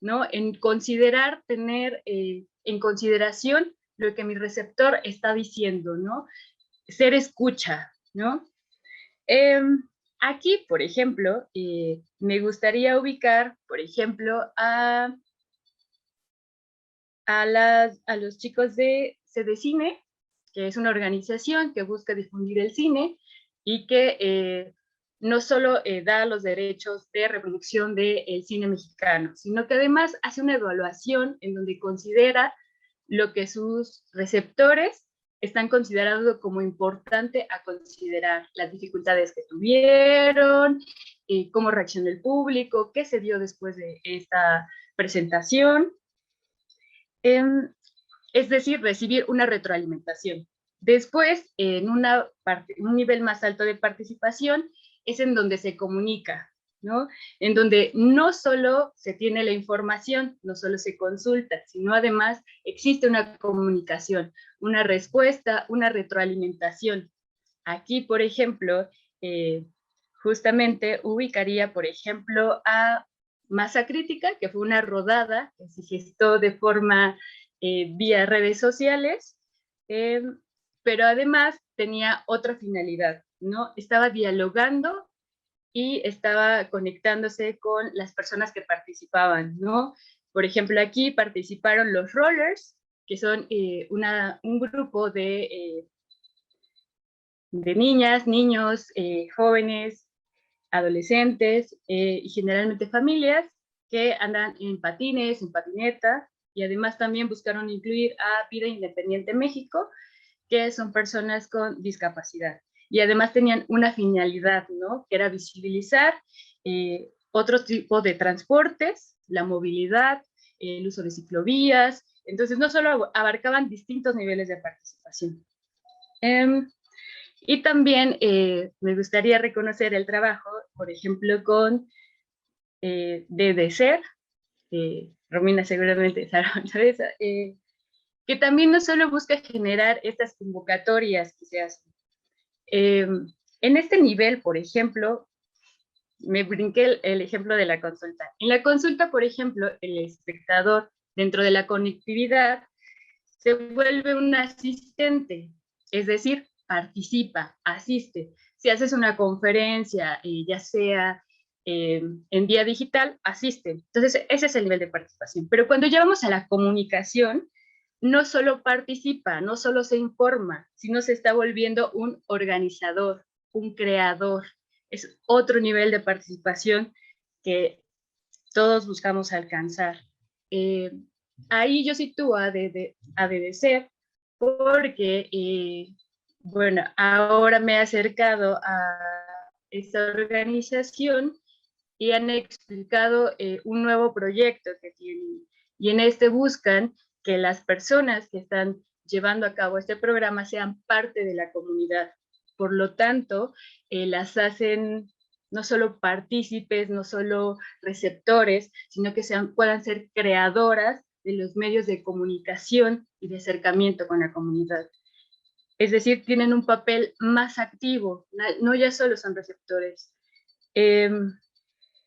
¿no? En considerar, tener en consideración lo que mi receptor está diciendo, ¿no? Ser escucha, ¿no? Aquí, por ejemplo, me gustaría ubicar, por ejemplo, a los chicos de Cedecine, que es una organización que busca difundir el cine y que no solo da los derechos de reproducción del cine mexicano, sino que además hace una evaluación en donde considera lo que sus receptores están considerando como importante a considerar, las dificultades que tuvieron, cómo reaccionó el público, qué se dio después de esta presentación. Es decir, recibir una retroalimentación. Después, en un nivel más alto de participación, es en donde se comunica, ¿no? En donde no solo se tiene la información, no solo se consulta, sino además existe una comunicación, una respuesta, una retroalimentación. Aquí, por ejemplo, justamente ubicaría, por ejemplo, a Masa Crítica, que fue una rodada que se gestó de forma vía redes sociales, pero además tenía otra finalidad, ¿no? Estaba dialogando y estaba conectándose con las personas que participaban, ¿no? Por ejemplo, aquí participaron los Rollers, que son un grupo de niñas, niños, jóvenes, adolescentes y generalmente familias que andan en patines, en patineta, y además también buscaron incluir a Vida Independiente México, que son personas con discapacidad. Y además tenían una finalidad, ¿no? Que era visibilizar otro tipo de transportes, la movilidad, el uso de ciclovías. Entonces, no solo abarcaban distintos niveles de participación. Y también me gustaría reconocer el trabajo, por ejemplo, con DDCER, Romina seguramente sabrá que también no solo busca generar estas convocatorias que se hacen. En este nivel, por ejemplo, me brinqué el ejemplo de la consulta. En la consulta, por ejemplo, el espectador dentro de la conectividad se vuelve un asistente, es decir, participa, asiste. Si haces una conferencia, ya sea en vía digital, asiste. Entonces, ese es el nivel de participación. Pero cuando ya vamos a la comunicación, no solo participa, no solo se informa, sino se está volviendo un organizador, un creador. Es otro nivel de participación que todos buscamos alcanzar. Ahí yo sitúo a DDCER porque, bueno, ahora me he acercado a esta organización y han explicado un nuevo proyecto que tienen. Y en este buscan que las personas que están llevando a cabo este programa sean parte de la comunidad. Por lo tanto, las hacen no solo partícipes, no solo receptores, sino que puedan ser creadoras de los medios de comunicación y de acercamiento con la comunidad. Es decir, tienen un papel más activo, no ya solo son receptores.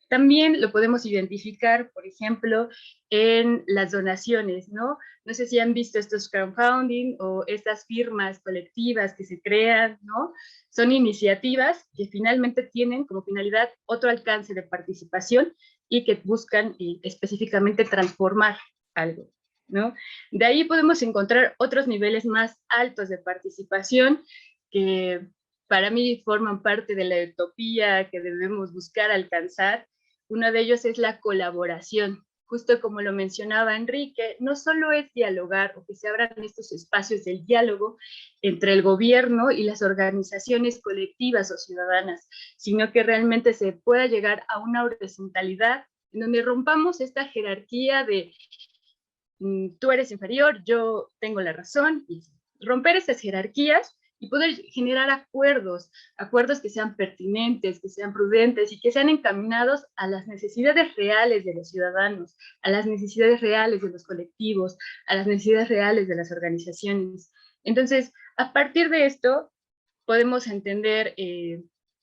También lo podemos identificar, por ejemplo, en las donaciones, ¿no? No sé si han visto estos crowdfunding o estas firmas colectivas que se crean, ¿no? Son iniciativas que finalmente tienen como finalidad otro alcance de participación y que buscan específicamente transformar algo, ¿no? De ahí podemos encontrar otros niveles más altos de participación que para mí forman parte de la utopía que debemos buscar alcanzar. Uno de ellos es la colaboración. Justo como lo mencionaba Enrique, no solo es dialogar o que se abran estos espacios del diálogo entre el gobierno y las organizaciones colectivas o ciudadanas, sino que realmente se pueda llegar a una horizontalidad en donde rompamos esta jerarquía de tú eres inferior, yo tengo la razón, y romper esas jerarquías y poder generar acuerdos que sean pertinentes, que sean prudentes y que sean encaminados a las necesidades reales de los ciudadanos, a las necesidades reales de los colectivos, a las necesidades reales de las organizaciones. Entonces, a partir de esto, podemos entender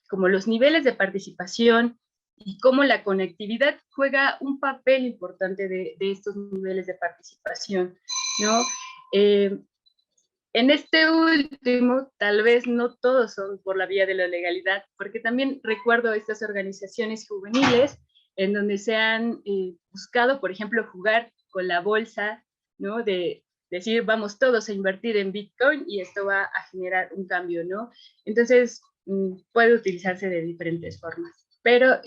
como los niveles de participación y cómo la conectividad juega un papel importante de estos niveles de participación, ¿no? En este último, tal vez no todos son por la vía de la legalidad, porque también recuerdo estas organizaciones juveniles en donde se han buscado, por ejemplo, jugar con la bolsa, ¿no? De decir, vamos todos a invertir en Bitcoin y esto va a generar un cambio, ¿no? Entonces, puede utilizarse de diferentes formas. Pero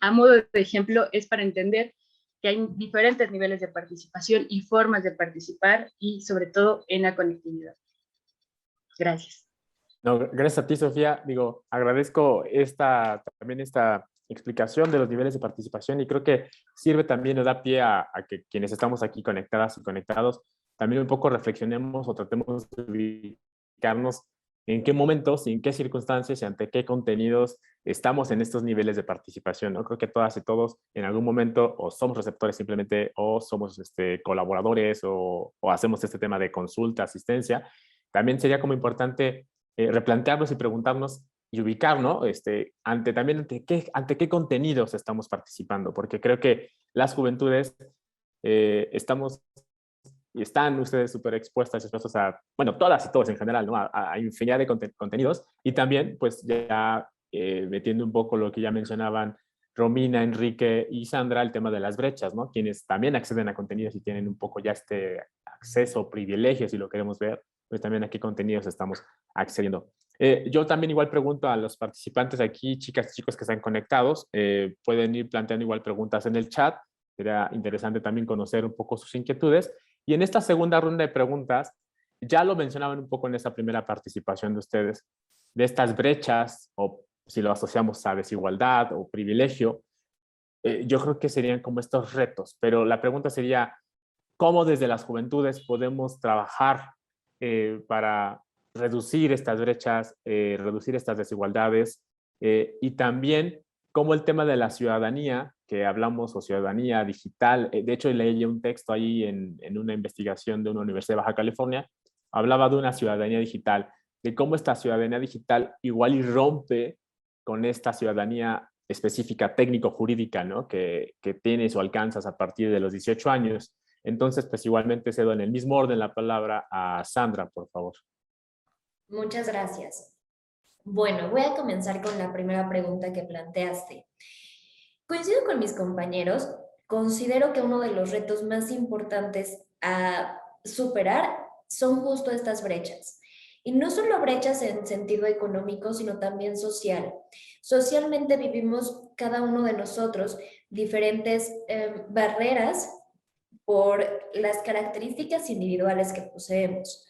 a modo de ejemplo es para entender que hay diferentes niveles de participación y formas de participar y sobre todo en la conectividad. Gracias. No, gracias a ti, Sofía. Digo, agradezco también esta explicación de los niveles de participación y creo que sirve también, nos da pie a que quienes estamos aquí conectadas y conectados también un poco reflexionemos o tratemos de ubicarnos en qué momentos y en qué circunstancias y ante qué contenidos estamos en estos niveles de participación, ¿no? Creo que todas y todos en algún momento o somos receptores simplemente o somos colaboradores o hacemos este tema de consulta, asistencia. También sería como importante replantearnos y preguntarnos y ubicar, ¿no? Ante qué contenidos estamos participando, porque creo que las juventudes están ustedes súper expuestos a, bueno, todas y todos en general, ¿no? A infinidad de contenidos y también, pues ya metiendo un poco lo que ya mencionaban Romina, Enrique y Sandra, el tema de las brechas, ¿no? Quienes también acceden a contenidos y tienen un poco ya este acceso, privilegios, si lo queremos ver, pues también a qué contenidos estamos accediendo. Yo también igual pregunto a los participantes aquí, chicas y chicos que están conectados, pueden ir planteando igual preguntas en el chat, sería interesante también conocer un poco sus inquietudes. Y en esta segunda ronda de preguntas, ya lo mencionaban un poco en esta primera participación de ustedes, de estas brechas, o si lo asociamos a desigualdad o privilegio, yo creo que serían como estos retos, pero la pregunta sería, ¿cómo desde las juventudes podemos trabajar para reducir estas brechas, reducir estas desigualdades y también cómo el tema de la ciudadanía, que hablamos, o ciudadanía digital, de hecho leí un texto ahí en una investigación de una universidad de Baja California, hablaba de una ciudadanía digital, de cómo esta ciudadanía digital igual y rompe con esta ciudadanía específica técnico-jurídica, ¿no? que tienes o alcanzas a partir de los 18 años. Entonces, pues igualmente cedo en el mismo orden la palabra a Sandra, por favor. Muchas gracias. Bueno, voy a comenzar con la primera pregunta que planteaste. Coincido con mis compañeros, considero que uno de los retos más importantes a superar son justo estas brechas. Y no solo brechas en sentido económico, sino también social. Socialmente vivimos cada uno de nosotros diferentes barreras por las características individuales que poseemos.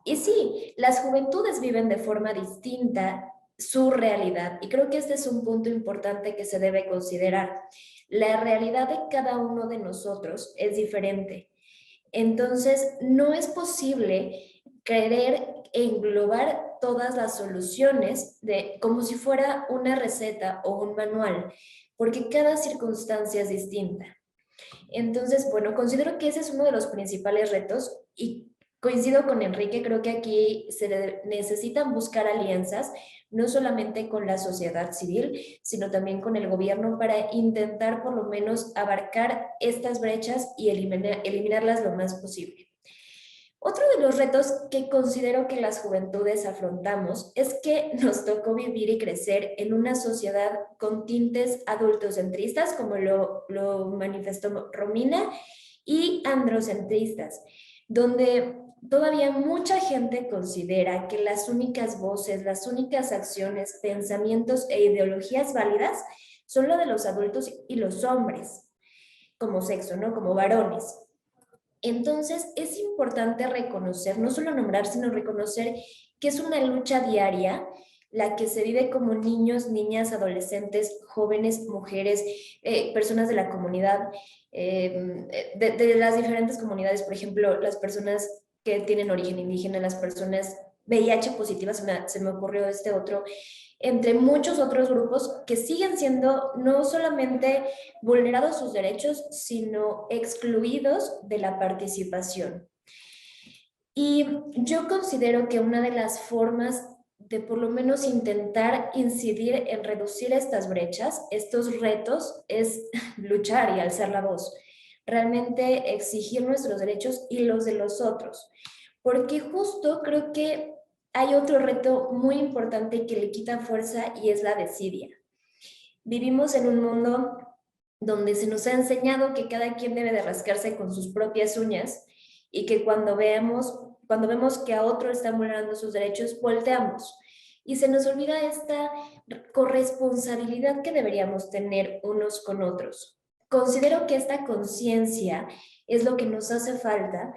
Y sí, las juventudes viven de forma distinta su realidad y creo que este es un punto importante que se debe considerar. La realidad de cada uno de nosotros es diferente. Entonces, no es posible querer englobar todas las soluciones como si fuera una receta o un manual, porque cada circunstancia es distinta. Entonces, bueno, considero que ese es uno de los principales retos y coincido con Enrique, creo que aquí necesitan buscar alianzas, no solamente con la sociedad civil, sino también con el gobierno para intentar por lo menos abarcar estas brechas y eliminarlas lo más posible. Otro de los retos que considero que las juventudes afrontamos es que nos tocó vivir y crecer en una sociedad con tintes adultocentristas, como lo manifestó Romina, y androcentristas, donde todavía mucha gente considera que las únicas voces, las únicas acciones, pensamientos e ideologías válidas son lo de los adultos y los hombres, como sexo, ¿no? Como varones. Entonces, es importante reconocer, no solo nombrar, sino reconocer que es una lucha diaria la que se vive como niños, niñas, adolescentes, jóvenes, mujeres, personas de la comunidad, de las diferentes comunidades, por ejemplo, las personas que tienen origen indígena, las personas VIH positivas, se me ocurrió este otro, entre muchos otros grupos que siguen siendo no solamente vulnerados sus derechos, sino excluidos de la participación. Y yo considero que una de las formas de por lo menos intentar incidir en reducir estas brechas, estos retos, es luchar y alzar la voz. Realmente exigir nuestros derechos y los de los otros. Porque justo creo que hay otro reto muy importante que le quita fuerza y es la desidia. Vivimos en un mundo donde se nos ha enseñado que cada quien debe de rascarse con sus propias uñas y que cuando vemos que a otro están vulnerando sus derechos, volteamos. Y se nos olvida esta corresponsabilidad que deberíamos tener unos con otros. Considero que esta conciencia es lo que nos hace falta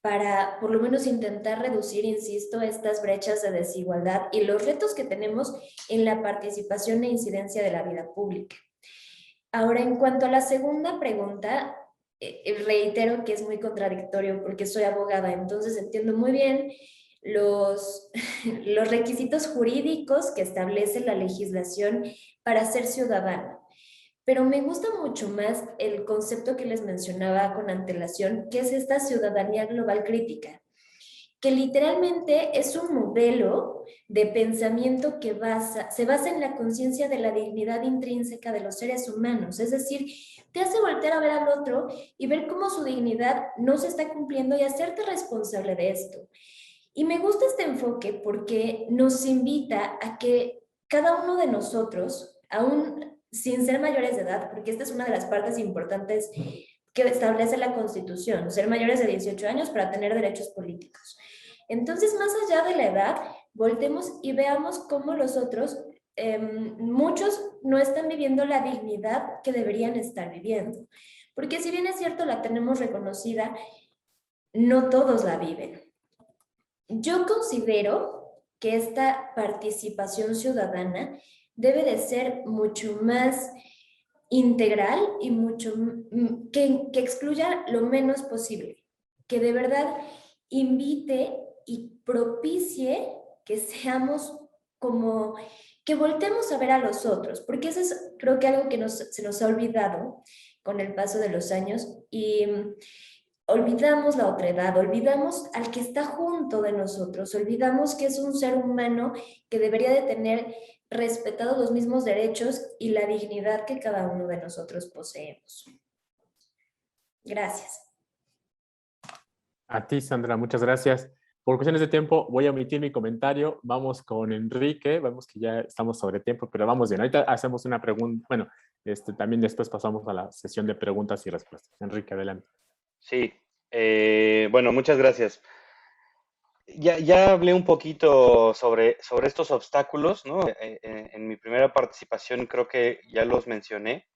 para por lo menos intentar reducir, insisto, estas brechas de desigualdad y los retos que tenemos en la participación e incidencia de la vida pública. Ahora, en cuanto a la segunda pregunta, reitero que es muy contradictorio porque soy abogada, entonces entiendo muy bien los requisitos jurídicos que establece la legislación para ser ciudadano. Pero me gusta mucho más el concepto que les mencionaba con antelación, que es esta ciudadanía global crítica, que literalmente es un modelo de pensamiento que se basa en la conciencia de la dignidad intrínseca de los seres humanos. Es decir, te hace voltear a ver al otro y ver cómo su dignidad no se está cumpliendo y hacerte responsable de esto. Y me gusta este enfoque porque nos invita a que cada uno de nosotros, aún sin ser mayores de edad, porque esta es una de las partes importantes que establece la Constitución, ser mayores de 18 años para tener derechos políticos. Entonces, más allá de la edad, voltemos y veamos cómo los otros, muchos no están viviendo la dignidad que deberían estar viviendo. Porque si bien es cierto, la tenemos reconocida, no todos la viven. Yo considero que esta participación ciudadana debe de ser mucho más integral y mucho que excluya lo menos posible, que de verdad invite y propicie que seamos como, que voltemos a ver a los otros, porque eso es creo que algo que se nos ha olvidado con el paso de los años y olvidamos la otredad, olvidamos al que está junto de nosotros, olvidamos que es un ser humano que debería de tener respetados los mismos derechos y la dignidad que cada uno de nosotros poseemos. Gracias. A ti, Sandra, muchas gracias. Por cuestiones de tiempo, voy a omitir mi comentario. Vamos con Enrique. Vemos que ya estamos sobre tiempo, pero vamos bien. Ahorita hacemos una pregunta. Bueno, también después pasamos a la sesión de preguntas y respuestas. Enrique, adelante. Sí, bueno, muchas gracias. Ya hablé un poquito sobre estos obstáculos, ¿no? En mi primera participación creo que ya los mencioné.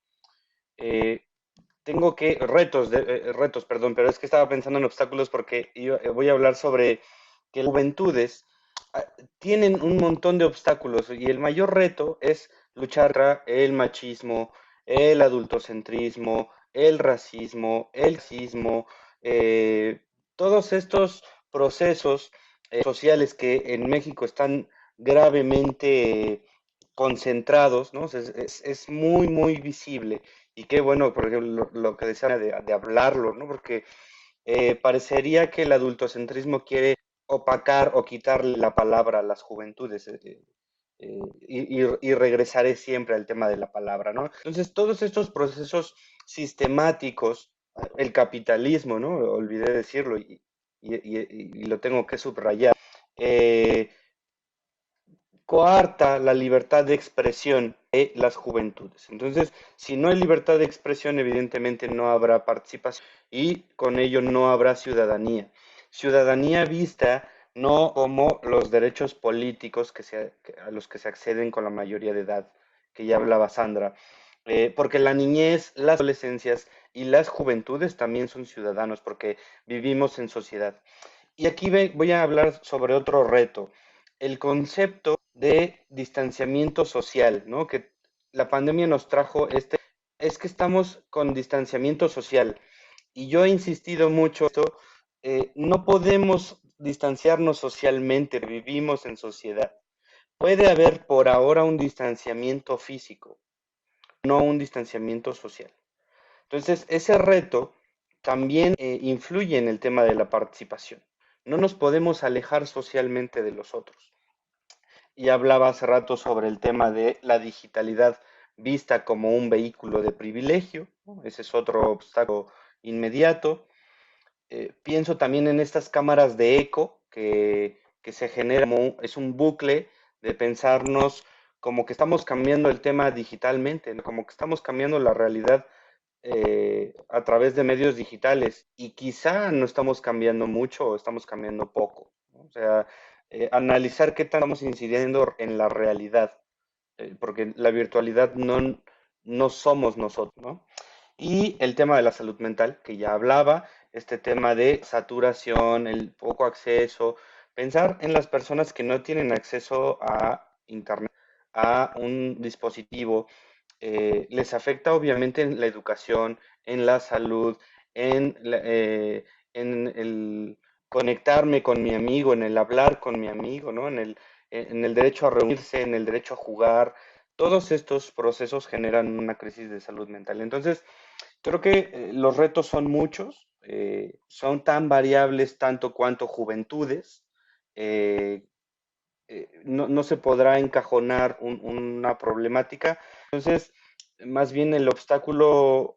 Tengo que, retos, perdón, pero es que estaba pensando en obstáculos porque voy a hablar sobre que las juventudes tienen un montón de obstáculos y el mayor reto es luchar contra el machismo, el adultocentrismo, el racismo, el sexismo, todos estos procesos sociales que en México están gravemente concentrados, ¿no? Es muy, muy visible Y qué bueno, por ejemplo, lo que decía de hablarlo, ¿no? Porque parecería que el adultocentrismo quiere opacar o quitarle la palabra a las juventudes. Y regresaré siempre al tema de la palabra, ¿no? Entonces, todos estos procesos sistemáticos, el capitalismo, ¿no? Olvidé decirlo y lo tengo que subrayar, eh, coarta la libertad de expresión de las juventudes. Entonces, si no hay libertad de expresión, evidentemente no habrá participación y con ello no habrá ciudadanía. Ciudadanía vista no como los derechos políticos a los que se acceden con la mayoría de edad, que ya hablaba Sandra, porque la niñez, las adolescencias y las juventudes también son ciudadanos, porque vivimos en sociedad. Y aquí voy a hablar sobre otro reto, el concepto de distanciamiento social, ¿no? Que la pandemia nos trajo es que estamos con distanciamiento social. Y yo he insistido mucho en esto, no podemos distanciarnos socialmente, vivimos en sociedad. Puede haber por ahora un distanciamiento físico, no un distanciamiento social. Entonces, ese reto también influye en el tema de la participación. No nos podemos alejar socialmente de los otros. Y hablaba hace rato sobre el tema de la digitalidad vista como un vehículo de privilegio, ¿no? Ese es otro obstáculo inmediato. Pienso también en estas cámaras de eco que se genera, es un bucle de pensarnos como que estamos cambiando el tema digitalmente, ¿no? Como que estamos cambiando la realidad a través de medios digitales y quizá no estamos cambiando mucho o estamos cambiando poco, ¿no? O sea, analizar qué tan estamos incidiendo en la realidad, porque la virtualidad no somos nosotros, ¿no? Y el tema de la salud mental, que ya hablaba, este tema de saturación, el poco acceso, pensar en las personas que no tienen acceso a Internet, a un dispositivo, les afecta obviamente en la educación, en la salud, en el conectarme con mi amigo, en el hablar con mi amigo, ¿no? En el derecho a reunirse, en el derecho a jugar. Todos estos procesos generan una crisis de salud mental. Entonces, creo que los retos son muchos, son tan variables tanto cuanto juventudes. eh, no se podrá encajonar una problemática. Entonces, más bien el obstáculo,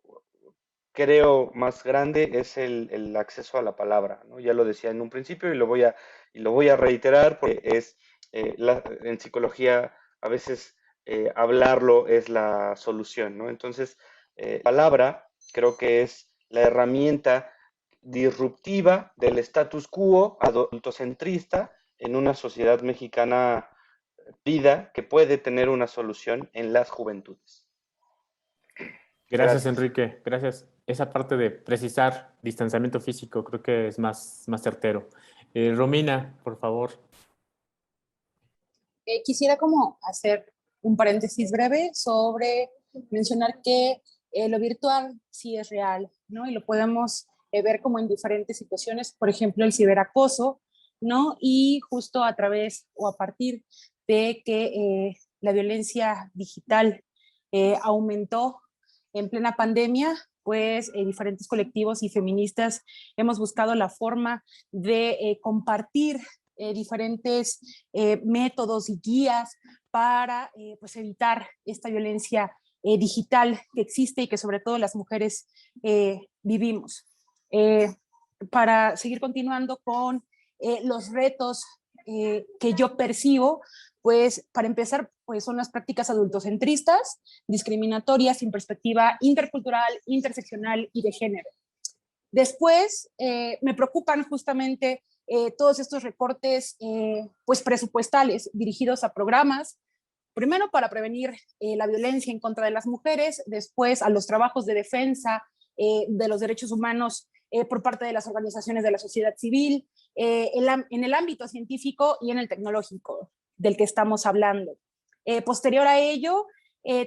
creo, más grande es el acceso a la palabra, ¿no? Ya lo decía en un principio y lo voy a reiterar porque en psicología a veces hablarlo es la solución, ¿no? Entonces, palabra creo que es la herramienta disruptiva del status quo adultocentrista en una sociedad mexicana vida que puede tener una solución en las juventudes. Gracias, Gracias. Enrique. Gracias. Esa parte de precisar distanciamiento físico creo que es más certero. Romina, por favor. Quisiera como hacer un paréntesis breve sobre mencionar que lo virtual sí es real, ¿no? Y lo podemos ver como en diferentes situaciones, por ejemplo, el ciberacoso, ¿no? Y justo a través o a partir de que la violencia digital aumentó en plena pandemia, pues diferentes colectivos y feministas hemos buscado la forma de compartir diferentes métodos y guías para pues evitar esta violencia digital que existe y que sobre todo las mujeres vivimos. Para seguir continuando con los retos que yo percibo, pues para empezar, pues son las prácticas adultocentristas, discriminatorias, sin perspectiva intercultural, interseccional y de género. Después, me preocupan justamente todos estos recortes pues presupuestales dirigidos a programas, primero para prevenir la violencia en contra de las mujeres, después a los trabajos de defensa de los derechos humanos por parte de las organizaciones de la sociedad civil, en el ámbito científico y en el tecnológico del que estamos hablando. Posterior a ello,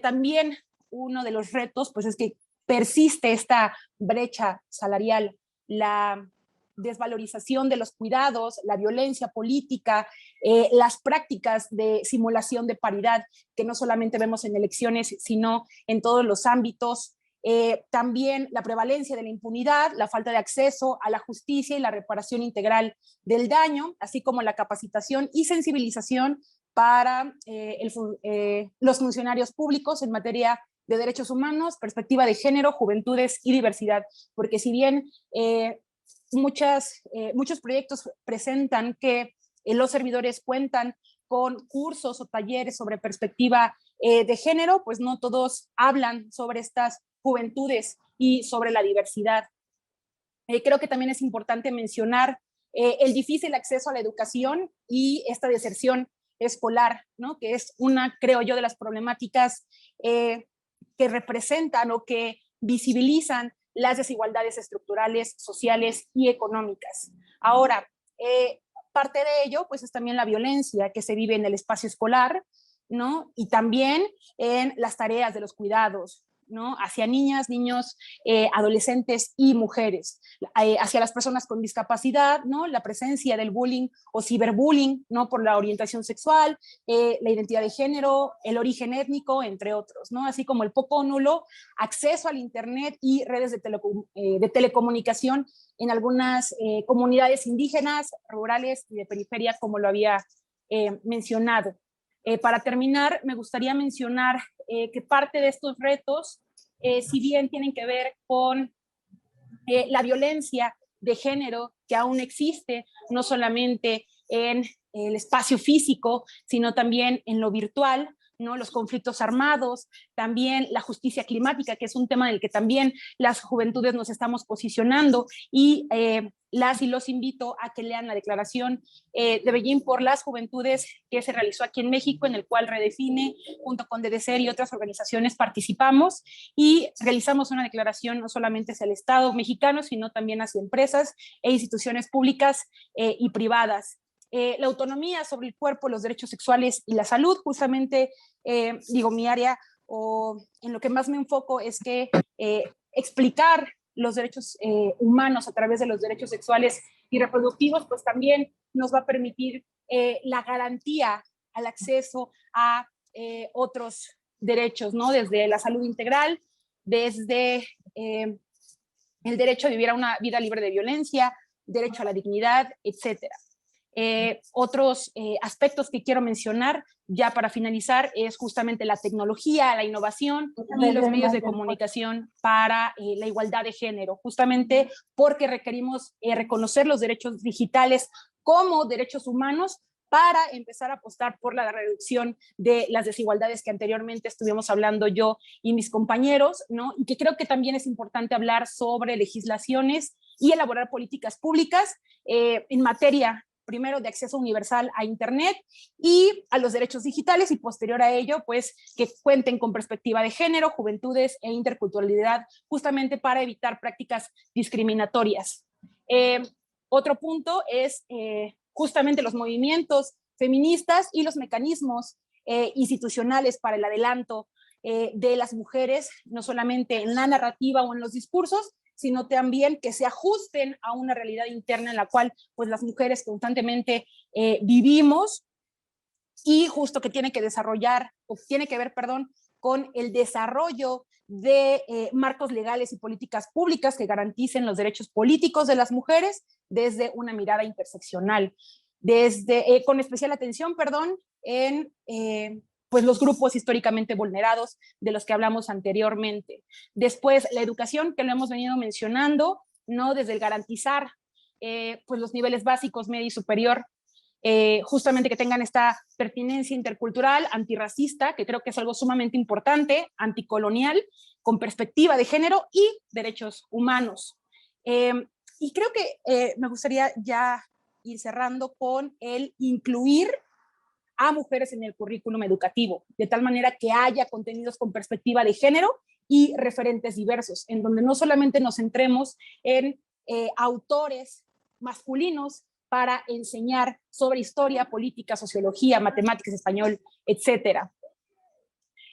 también uno de los retos pues es que persiste esta brecha salarial, la desvalorización de los cuidados, la violencia política, las prácticas de simulación de paridad que no solamente vemos en elecciones, sino en todos los ámbitos, también la prevalencia de la impunidad, la falta de acceso a la justicia y la reparación integral del daño, así como la capacitación y sensibilización para los funcionarios públicos en materia de derechos humanos, perspectiva de género, juventudes y diversidad, porque si bien muchos proyectos presentan que los servidores cuentan con cursos o talleres sobre perspectiva de género, pues no todos hablan sobre estas juventudes y sobre la diversidad. Creo que también es importante mencionar el difícil acceso a la educación y esta deserción escolar, ¿no? Que es una, creo yo, de las problemáticas que representan o que visibilizan las desigualdades estructurales, sociales y económicas. Ahora, parte de ello, pues es también la violencia que se vive en el espacio escolar, ¿no? Y también en las tareas de los cuidados, ¿no? Hacia niñas, niños, adolescentes y mujeres, hacia las personas con discapacidad, ¿no? La presencia del bullying o ciberbullying, ¿no? Por la orientación sexual, la identidad de género, el origen étnico, entre otros, ¿no? Así como el poco o nulo acceso al internet y redes de telecomunicación en algunas comunidades indígenas, rurales y de periferia, como lo había mencionado. Para terminar, me gustaría mencionar que parte de estos retos, si bien tienen que ver con la violencia de género que aún existe, no solamente en el espacio físico, sino también en lo virtual, ¿no? Los conflictos armados, también la justicia climática, que es un tema en el que también las juventudes nos estamos posicionando, y las y los invito a que lean la declaración de Beijing por las juventudes que se realizó aquí en México, en el cual Redefine, junto con DDCER y otras organizaciones, participamos y realizamos una declaración no solamente hacia el Estado mexicano, sino también hacia empresas e instituciones públicas y privadas. La autonomía sobre el cuerpo, los derechos sexuales y la salud, justamente, mi área o en lo que más me enfoco es que explicar los derechos humanos a través de los derechos sexuales y reproductivos, pues también nos va a permitir la garantía al acceso a otros derechos, ¿no? Desde la salud integral, desde el derecho a vivir a una vida libre de violencia, derecho a la dignidad, etcétera. Otros aspectos que quiero mencionar ya para finalizar es justamente la tecnología, la innovación y los medios de comunicación para la igualdad de género, justamente porque requerimos reconocer los derechos digitales como derechos humanos para empezar a apostar por la reducción de las desigualdades que anteriormente estuvimos hablando yo y mis compañeros, ¿no? Y que creo que también es importante hablar sobre legislaciones y elaborar políticas públicas en materia primero de acceso universal a Internet y a los derechos digitales, y posterior a ello, pues que cuenten con perspectiva de género, juventudes e interculturalidad, justamente para evitar prácticas discriminatorias. Otro punto es justamente los movimientos feministas y los mecanismos institucionales para el adelanto de las mujeres, no solamente en la narrativa o en los discursos, sino también que se ajusten a una realidad interna en la cual pues las mujeres constantemente vivimos, y justo que tiene que desarrollar, o tiene que ver, perdón, con el desarrollo de marcos legales y políticas públicas que garanticen los derechos políticos de las mujeres desde una mirada interseccional, con especial atención, en pues los grupos históricamente vulnerados de los que hablamos anteriormente. Después, la educación, que lo hemos venido mencionando, ¿no? Desde el garantizar pues los niveles básicos, medio y superior, justamente que tengan esta pertinencia intercultural, antirracista, que creo que es algo sumamente importante, anticolonial, con perspectiva de género y derechos humanos. Y creo que me gustaría ya ir cerrando con el incluir a mujeres en el currículum educativo, de tal manera que haya contenidos con perspectiva de género y referentes diversos, en donde no solamente nos centremos en autores masculinos para enseñar sobre historia, política, sociología, matemáticas, español, etcétera.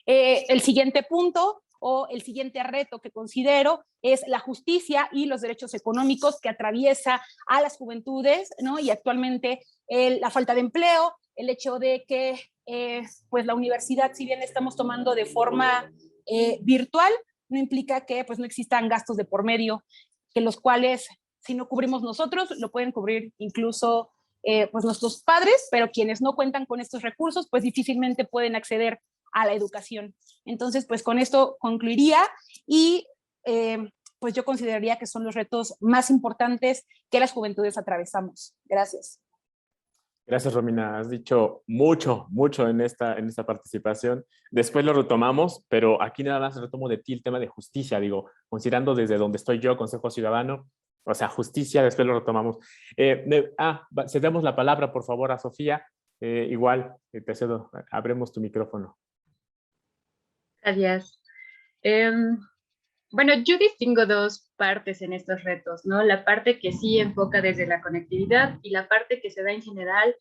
El siguiente punto o el siguiente reto que considero es la justicia y los derechos económicos que atraviesa a las juventudes, ¿no? Y actualmente la falta de empleo, el hecho de que pues la universidad, si bien la estamos tomando de forma virtual, no implica que pues no existan gastos de por medio, que los cuales si no cubrimos nosotros, lo pueden cubrir incluso pues nuestros padres, pero quienes no cuentan con estos recursos, pues difícilmente pueden acceder a la educación. Entonces, pues con esto concluiría y pues yo consideraría que son los retos más importantes que las juventudes atravesamos. Gracias. Gracias, Romina. Has dicho mucho, mucho en esta participación. Después lo retomamos, pero aquí nada más retomo de ti el tema de justicia, digo, considerando desde donde estoy yo, Consejo Ciudadano, o sea, justicia, después lo retomamos. Cedemos la palabra, por favor, a Sofía. Igual, te cedo, abremos tu micrófono. Gracias. Bueno, yo distingo dos partes en estos retos, ¿no? La parte que sí enfoca desde la conectividad y la parte que se da en general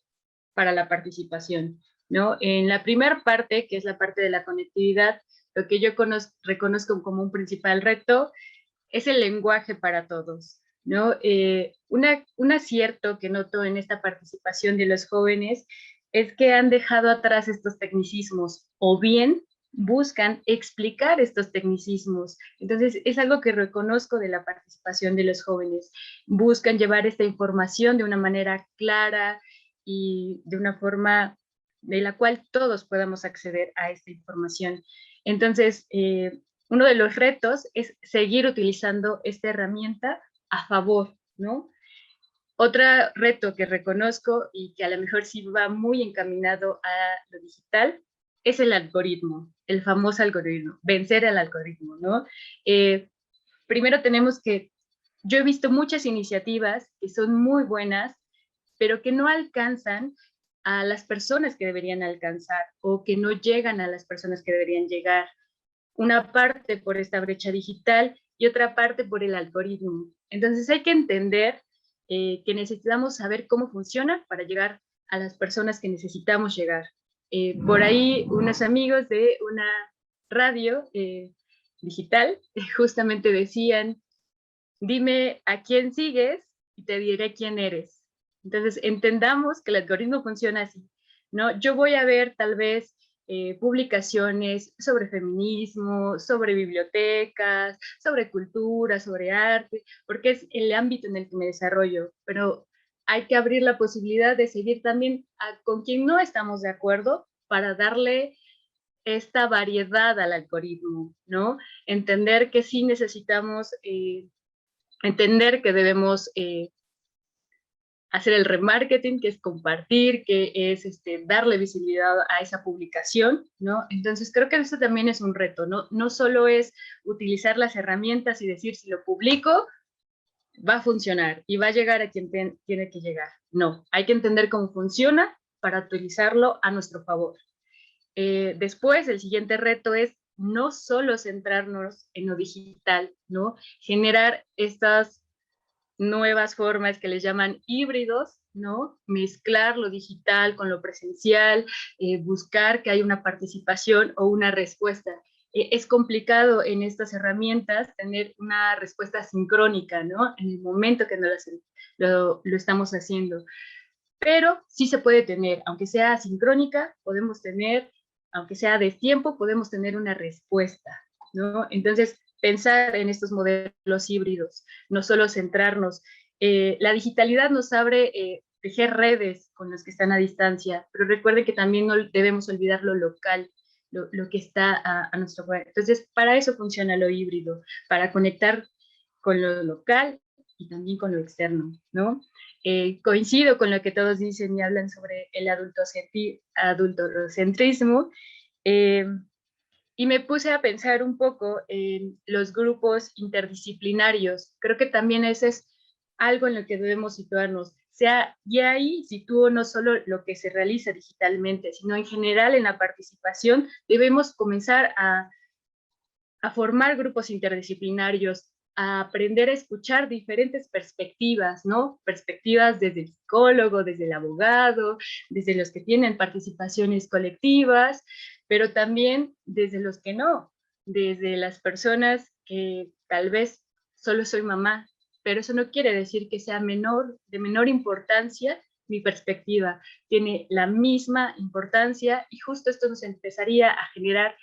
para la participación, ¿no? En la primera parte, que es la parte de la conectividad, lo que yo reconozco como un principal reto es el lenguaje para todos, ¿no? Un acierto que noto en esta participación de los jóvenes es que han dejado atrás estos tecnicismos, o bien buscan explicar estos tecnicismos. Entonces, es algo que reconozco de la participación de los jóvenes. Buscan llevar esta información de una manera clara y de una forma de la cual todos podamos acceder a esta información. Entonces, uno de los retos es seguir utilizando esta herramienta a favor, ¿no? Otro reto que reconozco y que a lo mejor sí va muy encaminado a lo digital es el algoritmo, el famoso algoritmo, vencer al algoritmo, ¿no? Primero tenemos que, yo he visto muchas iniciativas que son muy buenas, pero que no alcanzan a las personas que deberían alcanzar o que no llegan a las personas que deberían llegar. Una parte por esta brecha digital y otra parte por el algoritmo. Entonces hay que entender que necesitamos saber cómo funciona para llegar a las personas que necesitamos llegar. Por ahí unos amigos de una radio digital justamente decían, dime a quién sigues y te diré quién eres. Entonces entendamos que el algoritmo funciona así, ¿no? Yo voy a ver tal vez publicaciones sobre feminismo, sobre bibliotecas, sobre cultura, sobre arte, porque es el ámbito en el que me desarrollo, pero hay que abrir la posibilidad de seguir también con quien no estamos de acuerdo para darle esta variedad al algoritmo, ¿no? Entender que sí necesitamos, entender que debemos hacer el remarketing, que es compartir, que es darle visibilidad a esa publicación, ¿no? Entonces creo que eso también es un reto, ¿no? No solo es utilizar las herramientas y decir si lo publico, va a funcionar y va a llegar a quien tiene que llegar. No, hay que entender cómo funciona para utilizarlo a nuestro favor. Después, el siguiente reto es no solo centrarnos en lo digital, ¿no? Generar estas nuevas formas que les llaman híbridos, ¿no? Mezclar lo digital con lo presencial, buscar que haya una participación o una respuesta. Es complicado en estas herramientas tener una respuesta sincrónica, ¿no? En el momento que lo estamos haciendo. Pero sí se puede tener, aunque sea asincrónica, podemos tener, aunque sea de tiempo, podemos tener una respuesta, ¿no? Entonces, pensar en estos modelos híbridos, no solo centrarnos. La digitalidad nos abre tejer redes con los que están a distancia, pero recuerden que también no debemos olvidar lo local, lo que está a nuestro lugar. Entonces, para eso funciona lo híbrido, para conectar con lo local y también con lo externo, ¿no? Coincido con lo que todos dicen y hablan sobre el adultocentrismo, y me puse a pensar un poco en los grupos interdisciplinarios. Creo que también ese es algo en lo que debemos situarnos. Y ahí sitúo no solo lo que se realiza digitalmente, sino en general en la participación debemos comenzar a formar grupos interdisciplinarios, a aprender a escuchar diferentes perspectivas, ¿no? Perspectivas desde el psicólogo, desde el abogado, desde los que tienen participaciones colectivas, pero también desde los que no, desde las personas que tal vez solo soy mamá, pero eso no quiere decir que sea de menor importancia mi perspectiva, tiene la misma importancia y justo esto nos empezaría a generar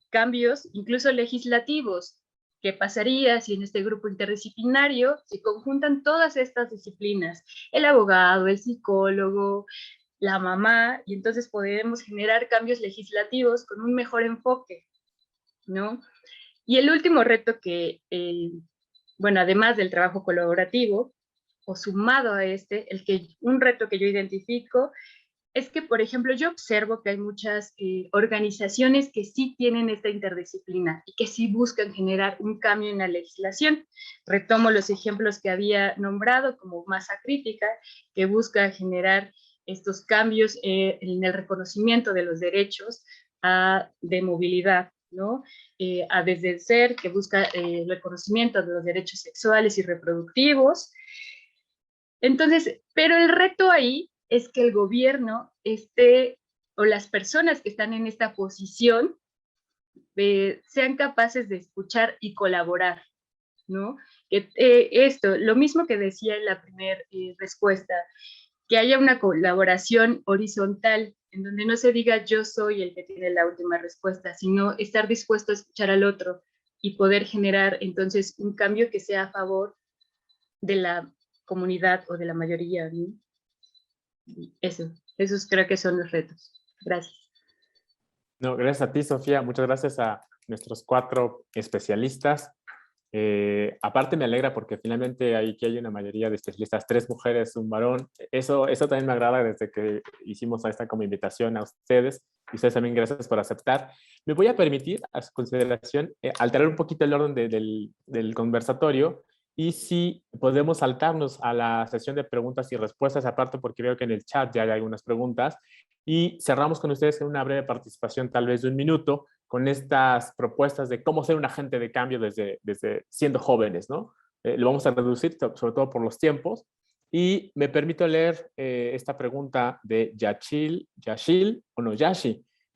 cambios incluso legislativos. ¿Qué pasaría si en este grupo interdisciplinario se conjuntan todas estas disciplinas? El abogado, el psicólogo, la mamá, y entonces podemos generar cambios legislativos con un mejor enfoque, ¿no? Y el último reto que, bueno, además del trabajo colaborativo, o sumado a un reto que yo identifico, es que, por ejemplo, yo observo que hay muchas organizaciones que sí tienen esta interdisciplina y que sí buscan generar un cambio en la legislación. Retomo los ejemplos que había nombrado, como Masa Crítica, que busca generar estos cambios en el reconocimiento de los derechos de movilidad, ¿no? A Desde el Ser, que busca el reconocimiento de los derechos sexuales y reproductivos. Entonces, pero el reto ahí es que el gobierno o las personas que están en esta posición sean capaces de escuchar y colaborar, ¿no? Lo mismo que decía en la primera respuesta, que haya una colaboración horizontal, en donde no se diga yo soy el que tiene la última respuesta, sino estar dispuesto a escuchar al otro y poder generar entonces un cambio que sea a favor de la comunidad o de la mayoría, ¿no? Esos creo que son los retos. Gracias. No, gracias a ti, Sofía. Muchas gracias a nuestros 4 especialistas. Aparte me alegra porque finalmente aquí hay una mayoría de especialistas, 3 mujeres, un varón. Eso también me agrada desde que hicimos esta como invitación a ustedes. Y ustedes también gracias por aceptar. Me voy a permitir, a su consideración, alterar un poquito el orden del conversatorio y si podemos saltarnos a la sesión de preguntas y respuestas, aparte porque veo que en el chat ya hay algunas preguntas, y cerramos con ustedes en una breve participación, tal vez de 1 minuto, con estas propuestas de cómo ser un agente de cambio desde siendo jóvenes, ¿no? Lo vamos a reducir, sobre todo por los tiempos, y me permito leer esta pregunta de Yashi,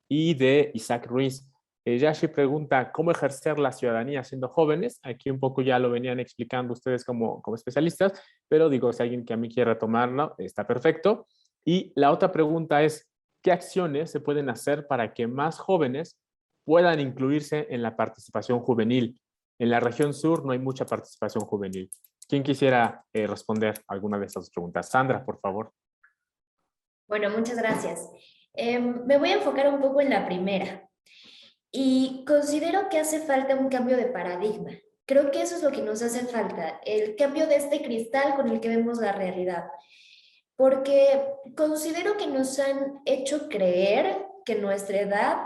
y de Isaac Ruiz. Yashi pregunta, ¿cómo ejercer la ciudadanía siendo jóvenes? Aquí un poco ya lo venían explicando ustedes como especialistas, pero digo, si alguien que a mí quiere retomarlo, está perfecto. Y la otra pregunta es, ¿qué acciones se pueden hacer para que más jóvenes puedan incluirse en la participación juvenil? En la región sur no hay mucha participación juvenil. ¿Quién quisiera responder alguna de estas preguntas? Sandra, por favor. Bueno, muchas gracias. Me voy a enfocar un poco en la primera. Y considero que hace falta un cambio de paradigma. Creo que eso es lo que nos hace falta, el cambio de este cristal con el que vemos la realidad. Porque considero que nos han hecho creer que nuestra edad,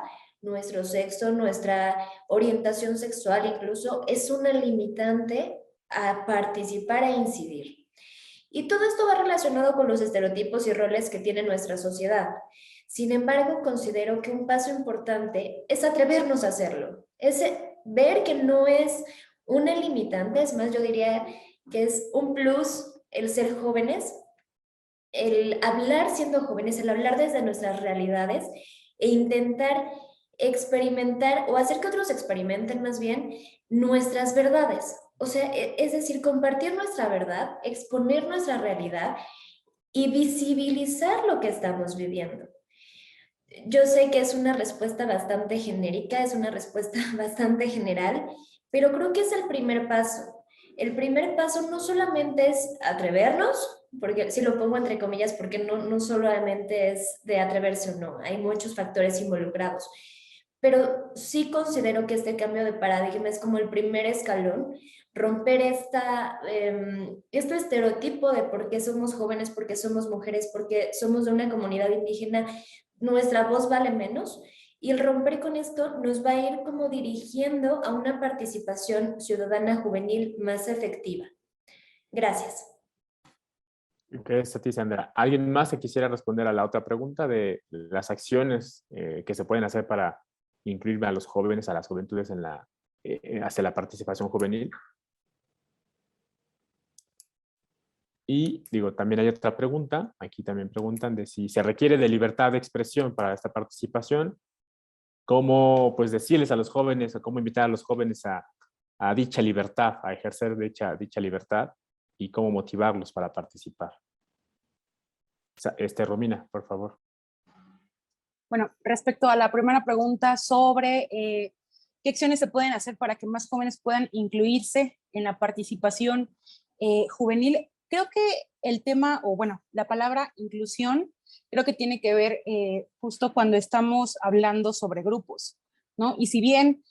nuestro sexo, nuestra orientación sexual incluso es una limitante a participar e incidir. Y todo esto va relacionado con los estereotipos y roles que tiene nuestra sociedad. Sin embargo, considero que un paso importante es atrevernos a hacerlo, es ver que no es una limitante, es más, yo diría que es un plus el ser jóvenes, el hablar siendo jóvenes, el hablar desde nuestras realidades e intentar experimentar o hacer que otros experimenten más bien nuestras verdades. O sea, es decir, compartir nuestra verdad, exponer nuestra realidad y visibilizar lo que estamos viviendo. Yo sé que es una respuesta bastante genérica, es una respuesta bastante general, pero creo que es el primer paso. El primer paso no solamente es atrevernos, porque si lo pongo entre comillas, porque no solamente es de atreverse o no, hay muchos factores involucrados, pero sí considero que este cambio de paradigma es como el primer escalón, romper este estereotipo de por qué somos jóvenes, por qué somos mujeres, porque somos de una comunidad indígena, nuestra voz vale menos, y el romper con esto nos va a ir como dirigiendo a una participación ciudadana juvenil más efectiva. Gracias. Gracias a ti, Sandra. ¿Alguien más que quisiera responder a la otra pregunta de las acciones que se pueden hacer para incluir a los jóvenes, a las juventudes hacia la participación juvenil? Y digo, también hay otra pregunta, aquí también preguntan de si se requiere de libertad de expresión para esta participación, cómo pues decirles a los jóvenes o cómo invitar a los jóvenes a dicha libertad, a ejercer dicha libertad y cómo motivarlos para participar. Romina, por favor. Bueno, respecto a la primera pregunta sobre qué acciones se pueden hacer para que más jóvenes puedan incluirse en la participación juvenil. Creo que el tema, o bueno, la palabra inclusión, creo que tiene que ver justo cuando estamos hablando sobre grupos, ¿no? Y si bien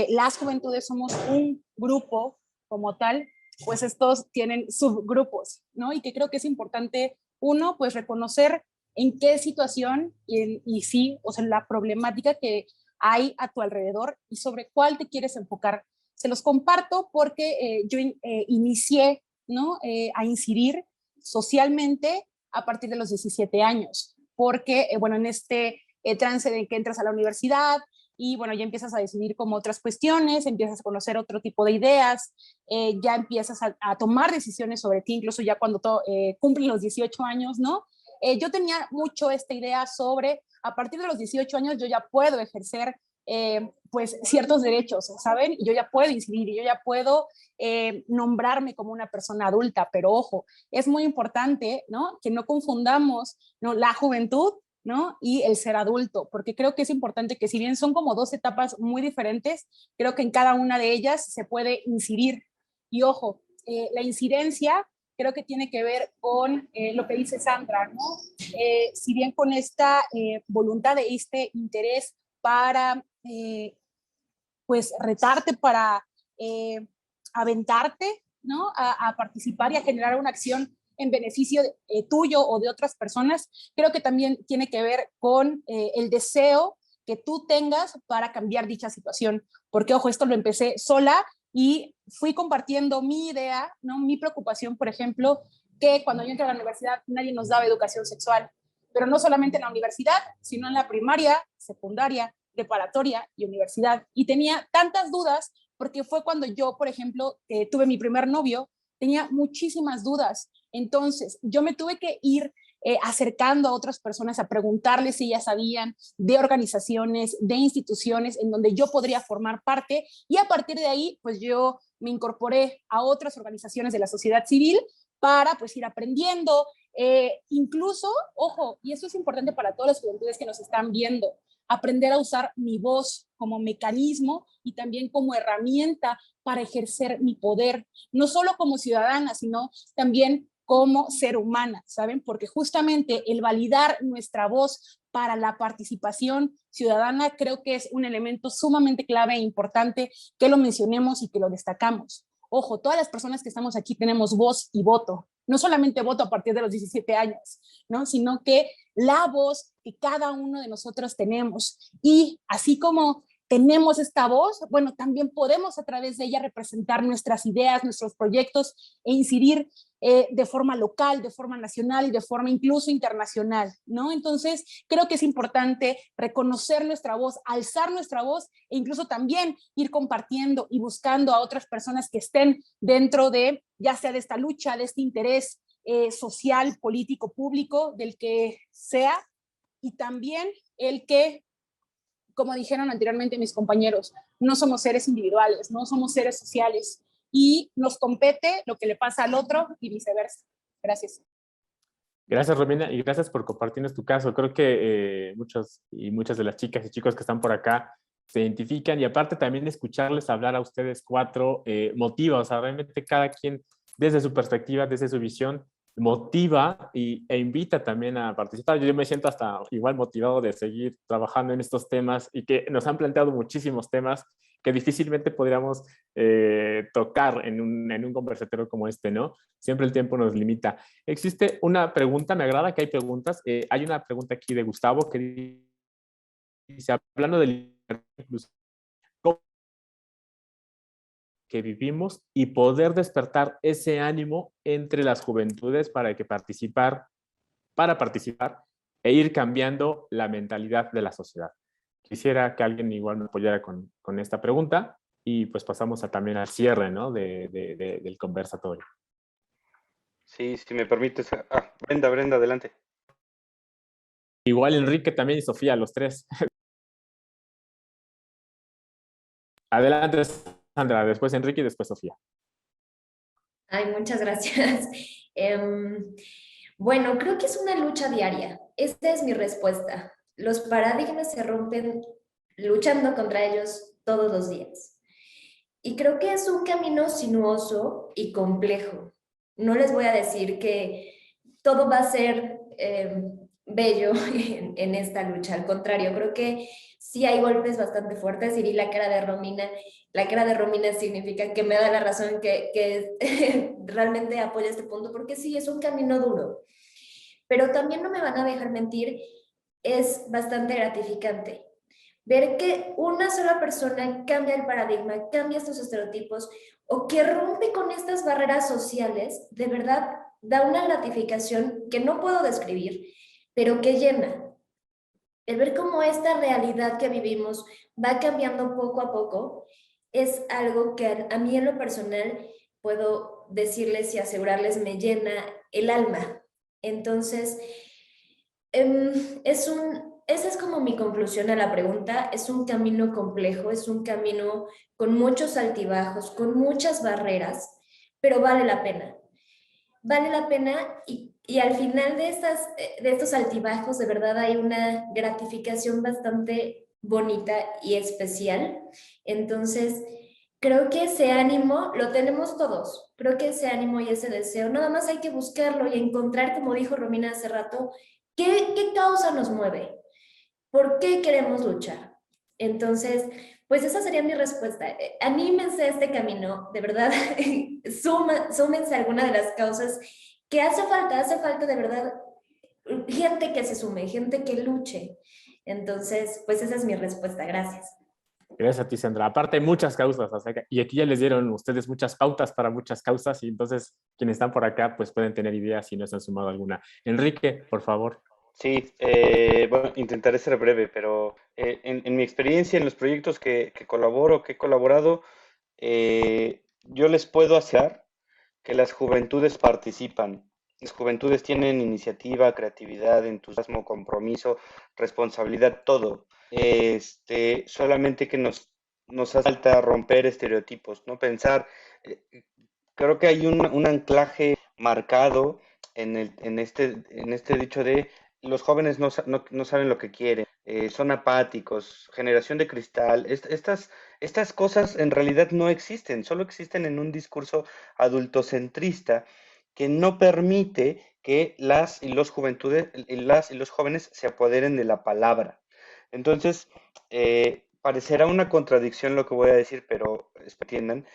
las juventudes somos un grupo como tal, pues estos tienen subgrupos, ¿no? Y que creo que es importante, uno, pues reconocer en qué situación y sí, o sea, la problemática que hay a tu alrededor y sobre cuál te quieres enfocar. Se los comparto porque yo inicié, ¿no? A incidir socialmente a partir de los 17 años, porque, bueno, en este trance de que entras a la universidad y, bueno, ya empiezas a decidir como otras cuestiones, empiezas a conocer otro tipo de ideas, ya empiezas a tomar decisiones sobre ti, incluso ya cuando cumplen los 18 años, ¿no? Yo tenía mucho esta idea sobre, a partir de los 18 años yo ya puedo ejercer pues ciertos derechos, ¿saben? Y yo ya puedo incidir, y yo ya puedo nombrarme como una persona adulta, pero ojo, es muy importante, ¿no? Que no confundamos, ¿no? La juventud, ¿no? Y el ser adulto, porque creo que es importante que si bien son como dos etapas muy diferentes, creo que en cada una de ellas se puede incidir. Y ojo, la incidencia creo que tiene que ver con lo que dice Sandra, ¿no? Si bien con esta voluntad de este interés para, pues, retarte, para aventarte, ¿no? A participar y a generar una acción en beneficio tuyo o de otras personas, creo que también tiene que ver con el deseo que tú tengas para cambiar dicha situación. Porque, ojo, esto lo empecé sola y fui compartiendo mi idea, ¿no? Mi preocupación, por ejemplo, que cuando yo entré a la universidad nadie nos daba educación sexual, pero no solamente en la universidad, sino en la primaria, secundaria, preparatoria y universidad. Y tenía tantas dudas porque fue cuando yo, por ejemplo, tuve mi primer novio, tenía muchísimas dudas. Entonces, yo me tuve que ir acercando a otras personas a preguntarles si ya sabían de organizaciones, de instituciones en donde yo podría formar parte, y a partir de ahí, pues yo me incorporé a otras organizaciones de la sociedad civil para pues ir aprendiendo, incluso, ojo, y eso es importante para todas las juventudes que nos están viendo, aprender a usar mi voz como mecanismo y también como herramienta para ejercer mi poder, no solo como ciudadana, sino también como ser humana, ¿saben? Porque justamente el validar nuestra voz para la participación ciudadana creo que es un elemento sumamente clave e importante que lo mencionemos y que lo destacamos. Ojo, todas las personas que estamos aquí tenemos voz y voto, no solamente voto a partir de los 17 años, ¿no? Sino que la voz que cada uno de nosotros tenemos, y así como tenemos esta voz, bueno, también podemos a través de ella representar nuestras ideas, nuestros proyectos e incidir de forma local, de forma nacional y de forma incluso internacional, ¿no? Entonces, creo que es importante reconocer nuestra voz, alzar nuestra voz e incluso también ir compartiendo y buscando a otras personas que estén dentro de, ya sea de esta lucha, de este interés social, político, público, del que sea, y también el que, como dijeron anteriormente mis compañeros, no somos seres individuales, no somos seres sociales y nos compete lo que le pasa al otro y viceversa. Gracias. Gracias, Romina, y gracias por compartirnos tu caso. Creo que muchos y muchas de las chicas y chicos que están por acá se identifican, y aparte también escucharles hablar a ustedes cuatro motiva, o sea, realmente cada quien desde su perspectiva, desde su visión, motiva e invita también a participar. Yo me siento hasta igual motivado de seguir trabajando en estos temas, y que nos han planteado muchísimos temas que difícilmente podríamos tocar en un conversatorio como este, ¿no? Siempre el tiempo nos limita. Existe una pregunta, me agrada que hay preguntas. Hay una pregunta aquí de Gustavo que dice, hablando de libertad inclusiva, que vivimos y poder despertar ese ánimo entre las juventudes para participar e ir cambiando la mentalidad de la sociedad. Quisiera que alguien igual me apoyara con esta pregunta, y pues pasamos también al cierre, ¿no? del conversatorio. Sí, si me permites. Brenda, adelante. Igual Enrique también y Sofía, los tres. Adelante, Sandra, después Enrique y después Sofía. Ay, muchas gracias. Bueno, creo que es una lucha diaria. Esta es mi respuesta. Los paradigmas se rompen luchando contra ellos todos los días. Y creo que es un camino sinuoso y complejo. No les voy a decir que todo va a ser bello en esta lucha. Al contrario, creo que sí hay golpes bastante fuertes. Y vi la cara de Romina. La cara de Romina significa que me da la razón, que realmente apoya este punto, porque sí, es un camino duro. Pero también no me van a dejar mentir, es bastante gratificante. Ver que una sola persona cambia el paradigma, cambia estos estereotipos o que rompe con estas barreras sociales, de verdad da una gratificación que no puedo describir, pero que llena. El ver cómo esta realidad que vivimos va cambiando poco a poco es algo que a mí en lo personal puedo decirles y asegurarles me llena el alma. Entonces, esa es como mi conclusión a la pregunta. Es un camino complejo, es un camino con muchos altibajos, con muchas barreras, pero vale la pena. Vale la pena y al final de estos altibajos de verdad hay una gratificación bastante bonita y especial. Entonces, creo que ese ánimo lo tenemos todos. Creo que ese ánimo y ese deseo, nada más hay que buscarlo y encontrar, como dijo Romina hace rato, qué causa nos mueve, por qué queremos luchar. Entonces, pues esa sería mi respuesta. Anímense a este camino, de verdad, súmense a alguna de las causas que hace falta de verdad gente que se sume, gente que luche. Entonces, pues esa es mi respuesta. Gracias. Gracias a ti, Sandra. Aparte, hay muchas causas, o sea, y aquí ya les dieron ustedes muchas pautas para muchas causas, y entonces quienes están por acá pues pueden tener ideas si no se han sumado alguna. Enrique, por favor. Sí, bueno, intentaré ser breve, pero en mi experiencia, en los proyectos que colaboro, que he colaborado, yo les puedo asegurar que las juventudes participan. Las juventudes tienen iniciativa, creatividad, entusiasmo, compromiso, responsabilidad, todo. Solamente que nos hace falta romper estereotipos, ¿no? Pensar, eh, creo que hay un anclaje marcado en este dicho de los jóvenes no saben lo que quieren, son apáticos, generación de cristal. Estas cosas en realidad no existen, solo existen en un discurso adultocentrista que no permite que las y los jóvenes se apoderen de la palabra. Entonces, parecerá una contradicción lo que voy a decir, pero entiendan,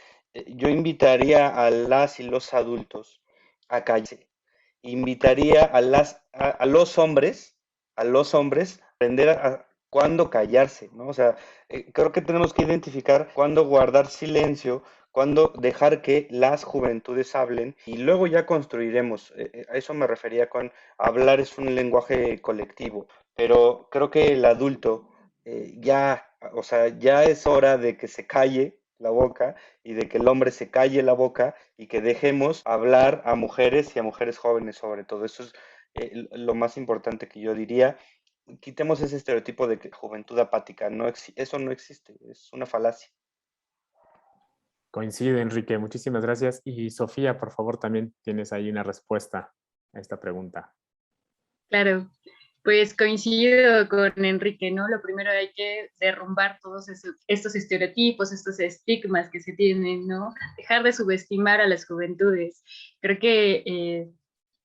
yo invitaría a las y los adultos a callarse. Invitaría a los hombres, a aprender a cuándo callarse, ¿no? O sea, creo que tenemos que identificar cuándo guardar silencio, cuándo dejar que las juventudes hablen y luego ya construiremos. A eso me refería con hablar es un lenguaje colectivo, pero creo que el adulto o sea, ya es hora de que se calle la boca y de que el hombre se calle la boca y que dejemos hablar a mujeres y a mujeres jóvenes sobre todo. Eso es lo más importante que yo diría. Quitemos ese estereotipo de que juventud apática, eso no existe, es una falacia. Coincide, Enrique. Muchísimas gracias. Y Sofía, por favor, también tienes ahí una respuesta a esta pregunta. Claro, pues coincido con Enrique, ¿no? Lo primero hay que derrumbar todos estos estereotipos, estos estigmas que se tienen, ¿no? Dejar de subestimar a las juventudes. Creo que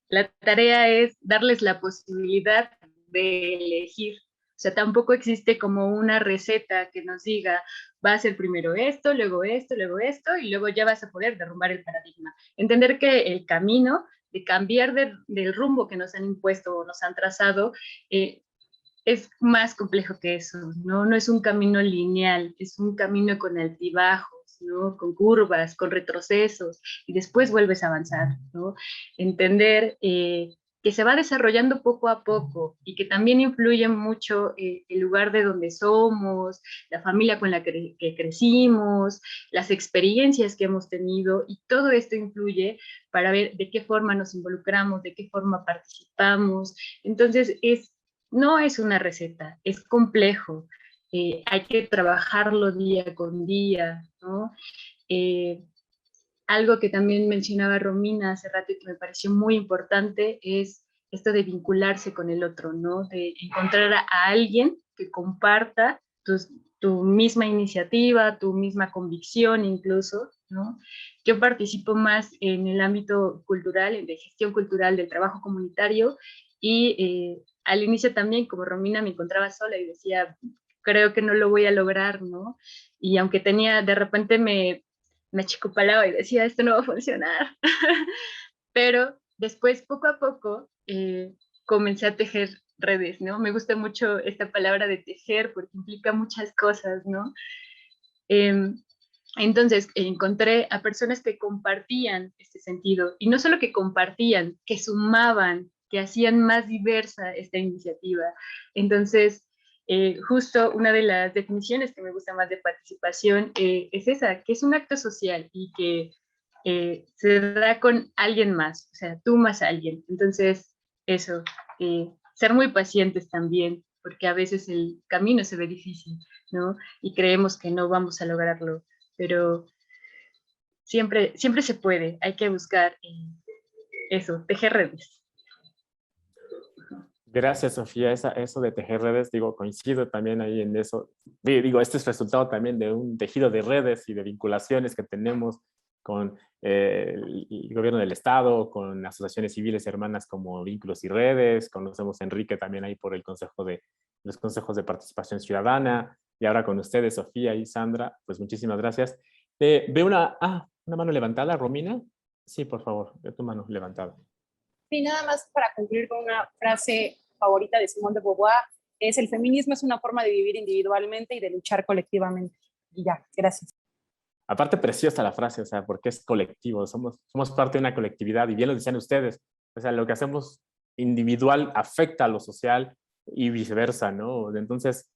la tarea es darles la posibilidad de elegir. O sea, tampoco existe como una receta que nos diga, va a ser primero esto, luego esto, luego esto, y luego ya vas a poder derrumbar el paradigma. Entender que el camino de cambiar del rumbo que nos han impuesto o nos han trazado es más complejo que eso, ¿no? No es un camino lineal, es un camino con altibajos, ¿no? Con curvas, con retrocesos, y después vuelves a avanzar, ¿no? Entender que se va desarrollando poco a poco y que también influye mucho el lugar de donde somos, la familia con la que crecimos, las experiencias que hemos tenido, y todo esto influye para ver de qué forma nos involucramos, de qué forma participamos. Entonces, no es una receta, es complejo. Hay que trabajarlo día con día, ¿no? Eh, Algo que también mencionaba Romina hace rato y que me pareció muy importante es esto de vincularse con el otro, ¿no? De encontrar a alguien que comparta tu misma iniciativa, tu misma convicción incluso, ¿no? Yo participo más en el ámbito cultural, de gestión cultural del trabajo comunitario, y al inicio también, como Romina, me encontraba sola y decía, creo que no lo voy a lograr, ¿no? Y aunque tenía, de repente me achicopalaba y decía, esto no va a funcionar. Pero después, poco a poco, comencé a tejer redes, ¿no? Me gusta mucho esta palabra de tejer porque implica muchas cosas, ¿no? Entonces, encontré a personas que compartían este sentido, y no solo que compartían, que sumaban, que hacían más diversa esta iniciativa. Entonces, justo una de las definiciones que me gusta más de participación es esa, que es un acto social y que se da con alguien más, o sea, tú más alguien. Entonces, eso, ser muy pacientes también, porque a veces el camino se ve difícil, ¿no? Y creemos que no vamos a lograrlo, pero siempre se puede, hay que buscar eso, tejer redes. Gracias, Sofía. Eso de tejer redes, digo, coincido también ahí en eso. Digo, este es resultado también de un tejido de redes y de vinculaciones que tenemos con el gobierno del Estado, con asociaciones civiles hermanas como Vínculos y Redes. Conocemos a Enrique también ahí por los consejos de participación ciudadana, y ahora con ustedes, Sofía y Sandra, pues muchísimas gracias. Veo una mano levantada, Romina. Sí, por favor, veo tu mano levantada. Sí, nada más para concluir con una frase favorita de Simone de Beauvoir, es: el feminismo es una forma de vivir individualmente y de luchar colectivamente. Y ya, gracias. Aparte, preciosa la frase, o sea, porque es colectivo, somos parte de una colectividad, y bien lo decían ustedes, o sea, lo que hacemos individual afecta a lo social y viceversa, ¿no? Entonces,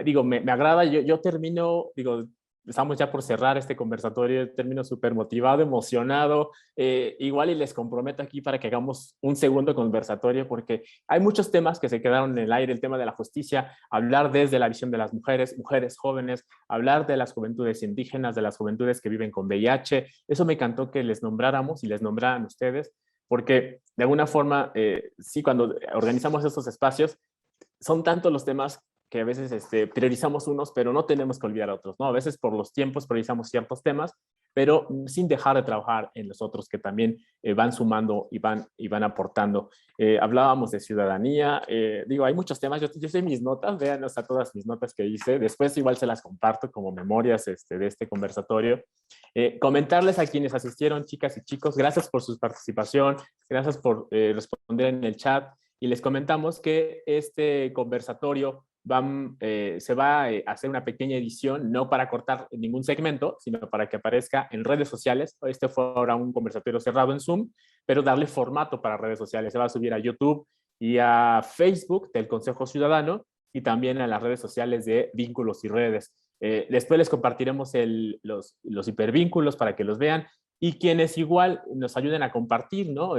digo, me agrada, yo termino, digo, estamos ya por cerrar este conversatorio, termino súper motivado, emocionado, igual y les comprometo aquí para que hagamos un segundo conversatorio, porque hay muchos temas que se quedaron en el aire, el tema de la justicia, hablar desde la visión de las mujeres jóvenes, hablar de las juventudes indígenas, de las juventudes que viven con VIH, eso me encantó que les nombráramos y les nombraran ustedes, porque de alguna forma, sí, cuando organizamos estos espacios, son tantos los temas que a veces priorizamos unos, pero no tenemos que olvidar otros, ¿no? A veces por los tiempos priorizamos ciertos temas, pero sin dejar de trabajar en los otros que también van sumando y van aportando. Hablábamos de ciudadanía, digo, hay muchos temas, yo sé mis notas, vean hasta todas mis notas que hice, después igual se las comparto como memorias de este conversatorio. Comentarles a quienes asistieron, chicas y chicos, gracias por su participación, gracias por responder en el chat, y les comentamos que este conversatorio se va a hacer una pequeña edición, no para cortar ningún segmento, sino para que aparezca en redes sociales. Este fue ahora un conversatorio cerrado en Zoom, pero darle formato para redes sociales. Se va a subir a YouTube y a Facebook del Consejo Ciudadano, y también a las redes sociales de Vínculos y Redes. Después les compartiremos los hipervínculos para que los vean, y quienes igual nos ayuden a compartir, ¿no?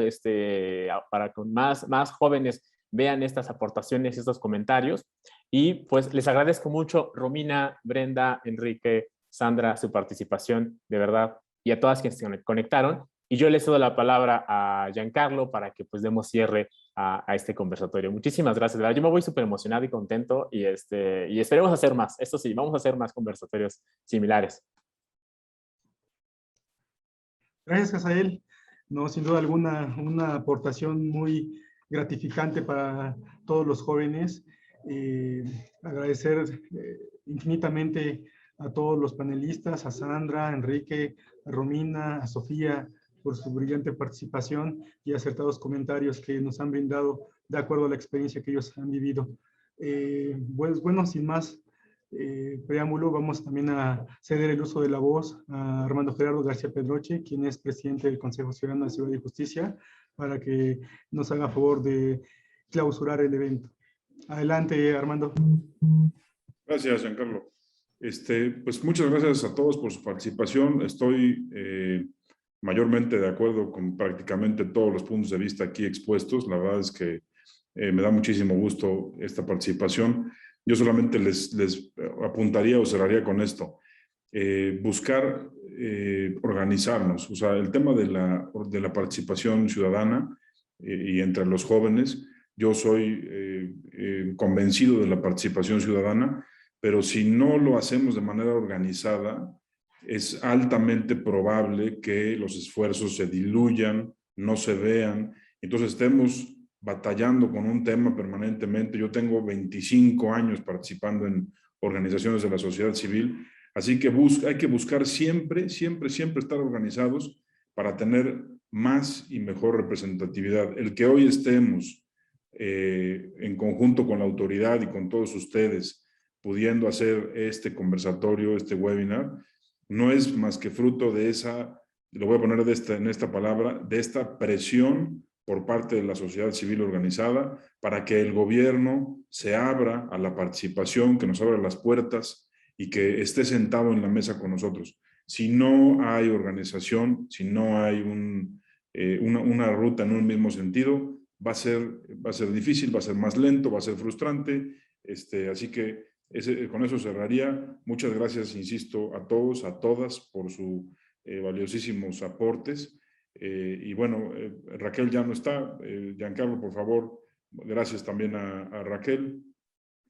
Para que más jóvenes vean estas aportaciones, estos comentarios. Y pues les agradezco mucho, Romina, Brenda, Enrique, Sandra, su participación, de verdad, y a todas quienes se conectaron. Y yo les cedo la palabra a Giancarlo para que pues demos cierre a este conversatorio. Muchísimas gracias, de verdad. Yo me voy súper emocionado y contento, y esperemos hacer más. Esto sí, vamos a hacer más conversatorios similares. Gracias, Hazael. No, sin duda alguna, una aportación muy gratificante para todos los jóvenes. Agradecer infinitamente a todos los panelistas, a Sandra, a Enrique, a Romina, a Sofía, por su brillante participación y acertados comentarios que nos han brindado de acuerdo a la experiencia que ellos han vivido. Pues bueno, sin más preámbulo, vamos también a ceder el uso de la voz a Armando Gerardo García Pedroche, quien es presidente del Consejo Ciudadano de Seguridad y Justicia, para que nos haga favor de clausurar el evento. Adelante, Armando. Gracias, Giancarlo. Pues muchas gracias a todos por su participación. Estoy mayormente de acuerdo con prácticamente todos los puntos de vista aquí expuestos. La verdad es que me da muchísimo gusto esta participación. Yo solamente les apuntaría o cerraría con esto. Buscar organizarnos. O sea, el tema de la participación ciudadana y entre los jóvenes, yo soy convencido de la participación ciudadana, pero si no lo hacemos de manera organizada, es altamente probable que los esfuerzos se diluyan, no se vean, entonces estemos batallando con un tema permanentemente. Yo tengo 25 años participando en organizaciones de la sociedad civil, así que hay que buscar siempre estar organizados para tener más y mejor representatividad. El que hoy estemos en conjunto con la autoridad y con todos ustedes pudiendo hacer este conversatorio, este webinar, no es más que fruto de esa, lo voy a poner en esta palabra, de esta presión por parte de la sociedad civil organizada para que el gobierno se abra a la participación, que nos abra las puertas y que esté sentado en la mesa con nosotros. Si no hay organización, si no hay una ruta en un mismo sentido, va a ser difícil, va a ser más lento, va a ser frustrante, así que con eso cerraría. Muchas gracias, insisto, a todos, a todas, por sus valiosísimos aportes. Y bueno, Raquel ya no está. Giancarlo, por favor, gracias también a Raquel,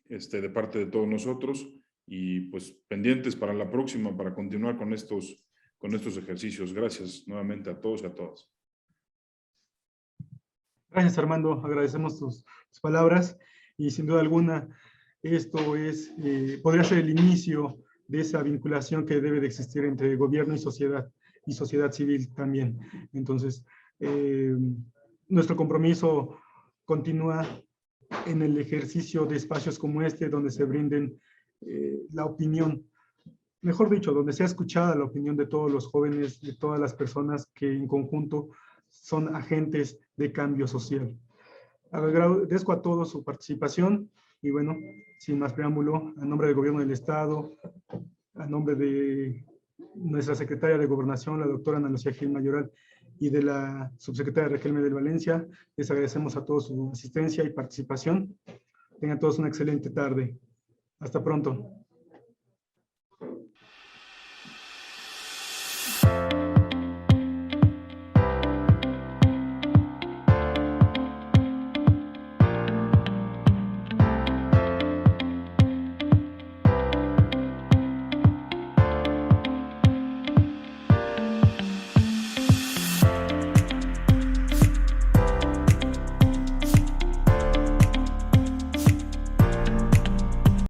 de parte de todos nosotros. Y pues pendientes para la próxima, para continuar con estos ejercicios. Gracias nuevamente a todos y a todas. Gracias, Armando. Agradecemos tus palabras y sin duda alguna esto podría ser el inicio de esa vinculación que debe de existir entre gobierno y sociedad civil también. Entonces, nuestro compromiso continúa en el ejercicio de espacios como este, donde se brinden la opinión, mejor dicho, donde sea escuchada la opinión de todos los jóvenes, de todas las personas que en conjunto son agentes de cambio social. Agradezco a todos su participación y bueno, sin más preámbulo, a nombre del Gobierno del Estado, a nombre de nuestra secretaria de Gobernación, la doctora Ana Lucía Gil Mayoral, y de la subsecretaria Raquel Medel Valencia, les agradecemos a todos su asistencia y participación. Tengan todos una excelente tarde. Hasta pronto.